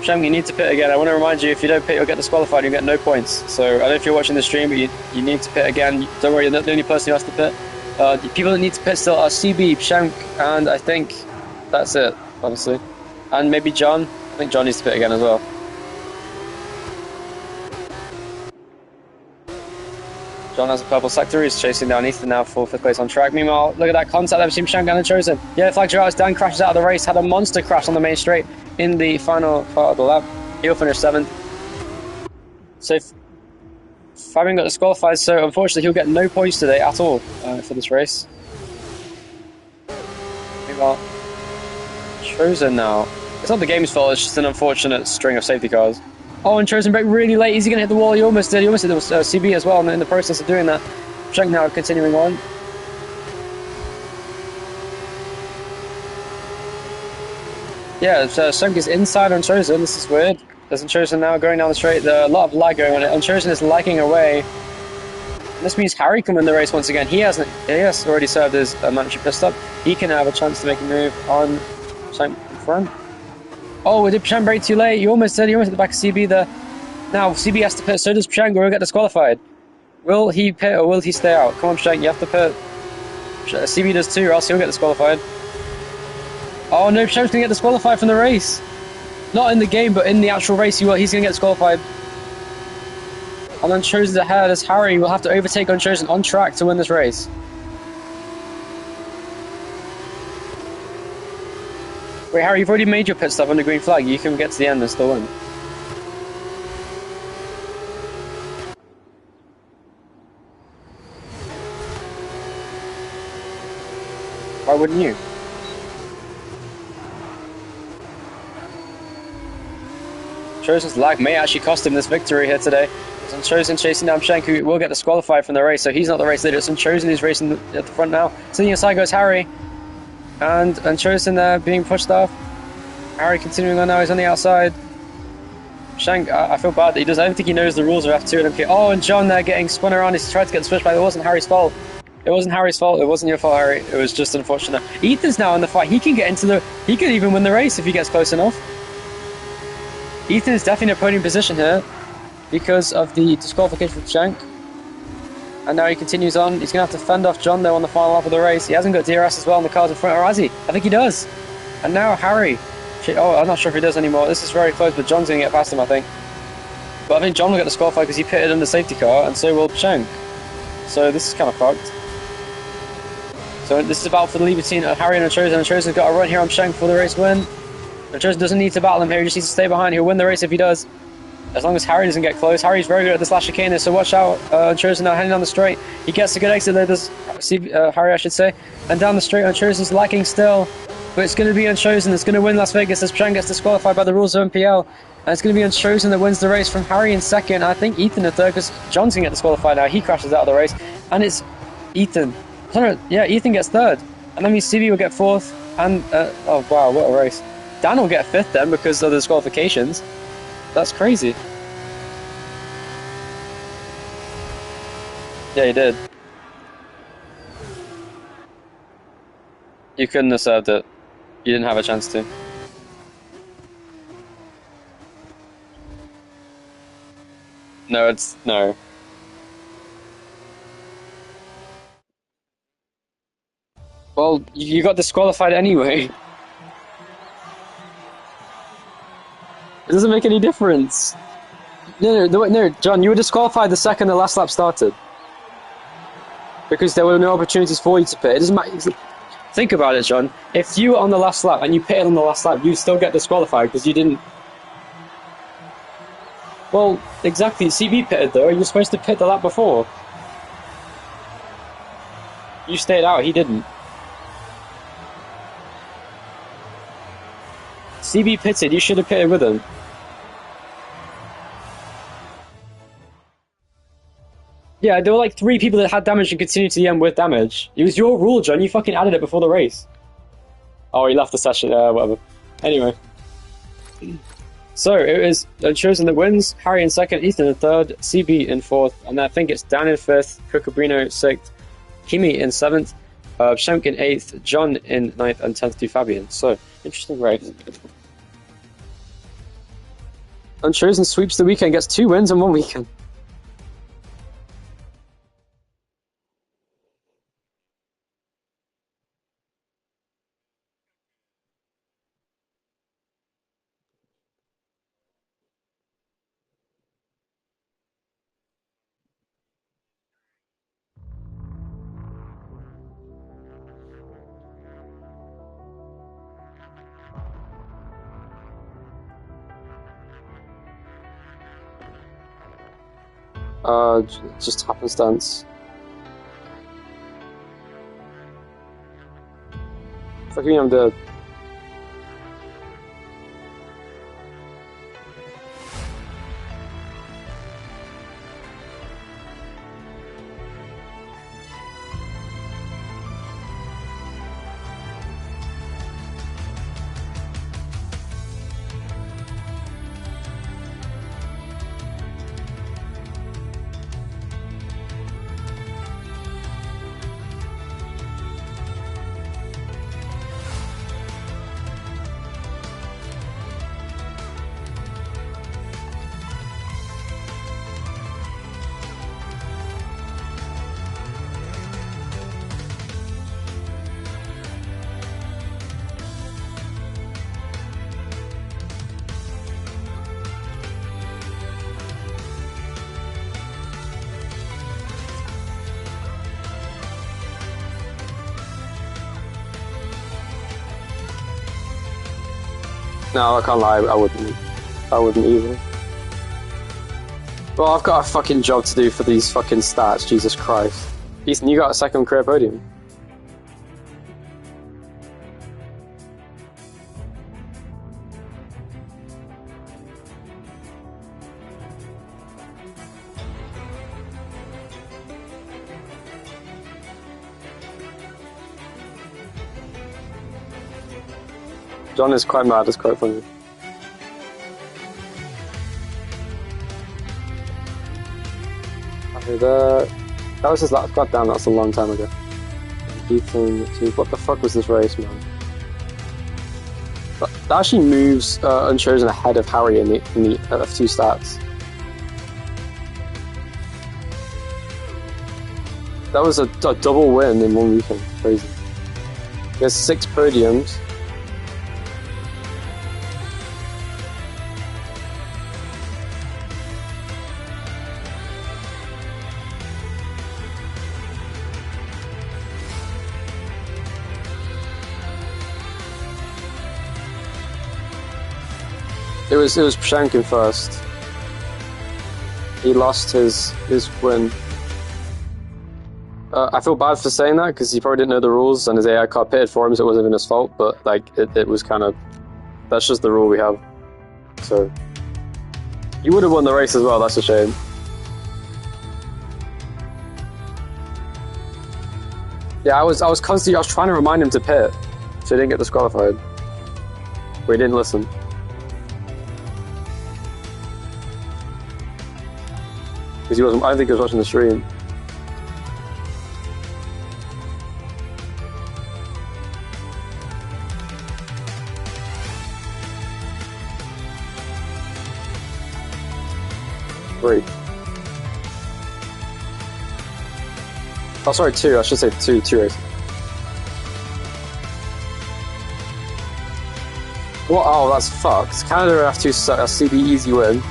Pshank, you need to pit again. I want to remind you, if you don't pit, you'll get disqualified. You'll get no points. So I don't know if you're watching the stream, but you need to pit again. Don't worry, you're not the only person who has to pit. The people that need to pit still are CB, Pshank, and I think that's it, honestly. And maybe John. I think John needs to pit again as well. John has a purple sector. He's chasing down Ethan now for 5th place on track. Meanwhile, look at that contact there between Pshank and Chosen. Yeah, flag out as Dan crashes out of the race. Had a monster crash on the main straight in the final part of the lap. He'll finish 7th. So Fabian got disqualified, so unfortunately he'll get no points today at all for this race. Meanwhile, Chosen now. It's not the game's fault, it's just an unfortunate string of safety cars. Oh, and Chosen brake really late. Is he going to hit the wall? He almost did. He almost hit the CB as well in the process of doing that. Pshank now continuing on. Yeah, so Pshank is inside on Chosen. This is weird. There's Chosen now going down the straight. There are a lot of lag going on it. Chosen is lagging away. And this means Harry can win the race once again. He has already served his mandatory pit stop. He can have a chance to make a move on Pshank in front. Oh, did Pshank brake too late? He almost did. He almost hit the back of CB there. Now, CB has to pit, so does Pshank, or he'll get disqualified. Will he pit, or will he stay out? Come on, Pshank, you have to pit. CB does too, or else he'll get disqualified. Oh no, Pshank's going to get disqualified from the race. Not in the game, but in the actual race, he's going to get disqualified. And then Chosen ahead as Harry will have to overtake Unchosen on track to win this race. Wait, Harry, you've already made your pit stop on the green flag. You can get to the end and still win. Why wouldn't you? Chosen's lag may actually cost him this victory here today. It's Chosen chasing down Pshank, who will get disqualified from the race, so he's not the race leader. It's Chosen who's racing at the front now. To the inside goes Harry. And Chosen there being pushed off. Harry continuing on now, he's on the outside. Pshank, I feel bad that he does. I don't think he knows the rules of F2 and NPL. Oh, and John there getting spun around. He's tried to get the switch back. It wasn't Harry's fault. It wasn't Harry's fault. It wasn't your fault, Harry. It was just unfortunate. Ethan's now in the fight. He can get into the... He could even win the race if he gets close enough. Ethan is definitely in a podium position here because of the disqualification for Pshank. And now he continues on. He's going to have to fend off John, though, on the final lap of the race. He hasn't got DRS as well in the cars in front, or has he? I think he does. And now Harry. Oh, I'm not sure if he does anymore. This is very close, but John's going to get past him, I think. But I think John will get disqualified because he pitted in the safety car, and so will Pshank. So this is kind of fucked. So this is a battle for the lead between Harry and Chosen. Chosen's got a run here on Pshank for the race win. Chosen doesn't need to battle him here, he just needs to stay behind. He'll win the race if he does. as long as Harry doesn't get close. Harry's very good at this last chicane, so watch out. Unchosen now heading down the straight. He gets a good exit there, does Harry, I should say. And down the straight, Unchosen's lacking still. But it's going to be Unchosen that's going to win Las Vegas as Chang gets disqualified by the rules of NPL. And it's going to be Unchosen that wins the race from Harry in second. I think Ethan in third, because John's going to get disqualified now. He crashes out of the race. And it's Ethan. Yeah, Ethan gets third. And that means CB will get fourth. And, oh wow, what a race. Dan will get fifth then because of the disqualifications. That's crazy. Yeah, he did. You couldn't have served it. You didn't have a chance to. No, no. Well, you got disqualified anyway. It doesn't make any difference. No, John, you were disqualified the second the last lap started. Because there were no opportunities for you to pit. It doesn't matter. Think about it, John. If you were on the last lap and you pitted on the last lap, you still get disqualified because you didn't... Well, exactly. CB pitted though. You were supposed to pit the lap before. You stayed out, he didn't. CB pitted, you should have pitted with him. Yeah, there were like 3 people that had damage and continued to the end with damage. It was your rule, John. You fucking added it before the race. Oh, he left the session. Whatever. Anyway. So, it was Unchosen that wins. Harry in second, Ethan in third, CB in fourth, and I think it's Dan in fifth, Cucabrino sixth, Kimi in seventh, Shemk in eighth, John in ninth, and 10th to Fabian. So, interesting race. Unchosen sweeps the weekend, gets 2 wins in 1 weekend. Just happenstance. Fucking I'm dead. No, I can't lie, I wouldn't either. Well, I've got a fucking job to do for these fucking stats, Jesus Christ. Ethan, you got a second career podium. John is quite mad, it's quite funny. Okay, that was his last, god damn, that's a long time ago. Ethan, what the fuck was this race, man? That actually moves Unchosen ahead of Harry in the F2 stats. That was a double win in 1 weekend, crazy. He has 6 podiums. It was Shankin first. he lost his win. I feel bad for saying that because he probably didn't know the rules and his AI car pitted for him, so it wasn't even his fault. But like, it was kind of, that's just the rule we have. So he would have won the race as well. That's a shame. Yeah, I was trying to remind him to pit, so he didn't get disqualified. But he didn't listen. Because he wasn't. I don't think he was watching the stream. Three. Oh, sorry, two. I should say two races. What? Oh, that's fucked. Canada F2 suck. That's CB easy win.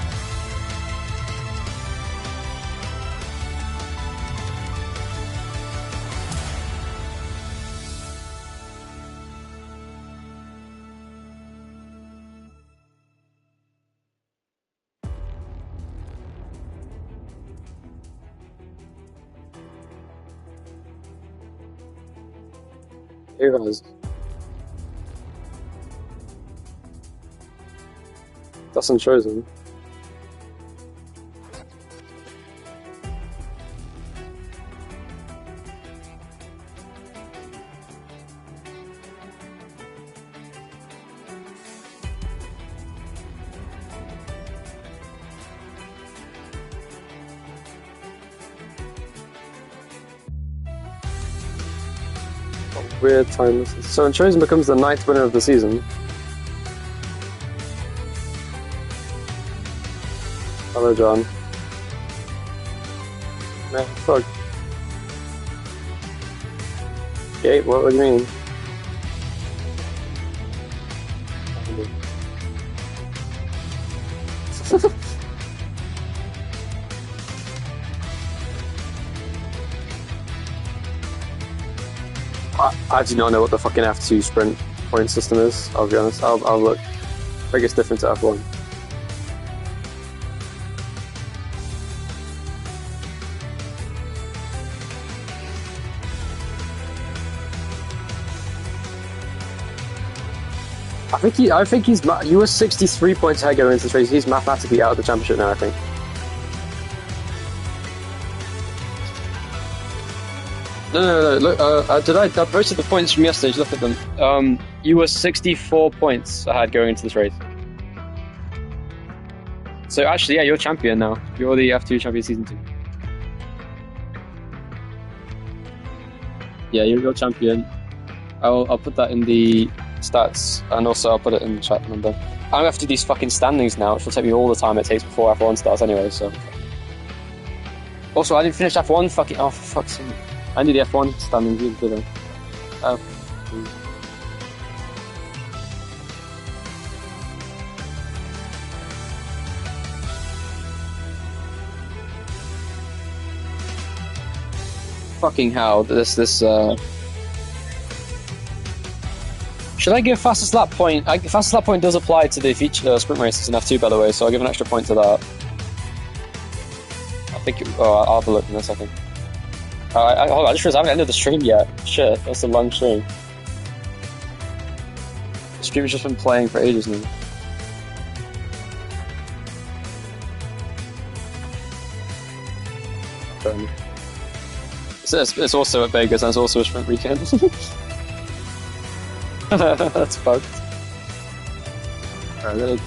Here guys. That's unchosen. Weird time. So Unchosen becomes the 9th winner of the season. Hello, John. Man, fuck. Okay, what do you mean? I do not know what the fucking F2 sprint point system is, I'll be honest. I'll look. I think it's different to F1. I think you were 63 points ahead going into this race. He's mathematically out of the championship now, I think. No. Look, I posted the points from yesterday. Look at them. You were 64 points ahead going into this race. So actually, yeah, you're champion now. You're the F2 champion season 2. Yeah, you're champion. I'll put that in the stats, and also I'll put it in the chat number. I'm gonna have to do these fucking standings now, which will take me all the time it takes before F1 starts anyway. So. Also, I didn't finish F1. Fucking oh, for fuck's sake. I need the F1 standings, did I? Oh. Fucking hell, this Should I give fastest lap point? Fastest lap point does apply to the feature sprint races in F2, by the way, so I'll give an extra point to that. I think I'll have a look in a second. Hold on, I just realized I haven't ended the stream yet. Shit, that's a long stream. The stream has just been playing for ages now. It's also at Vegas and it's also a sprint weekend. That's fucked. Alright,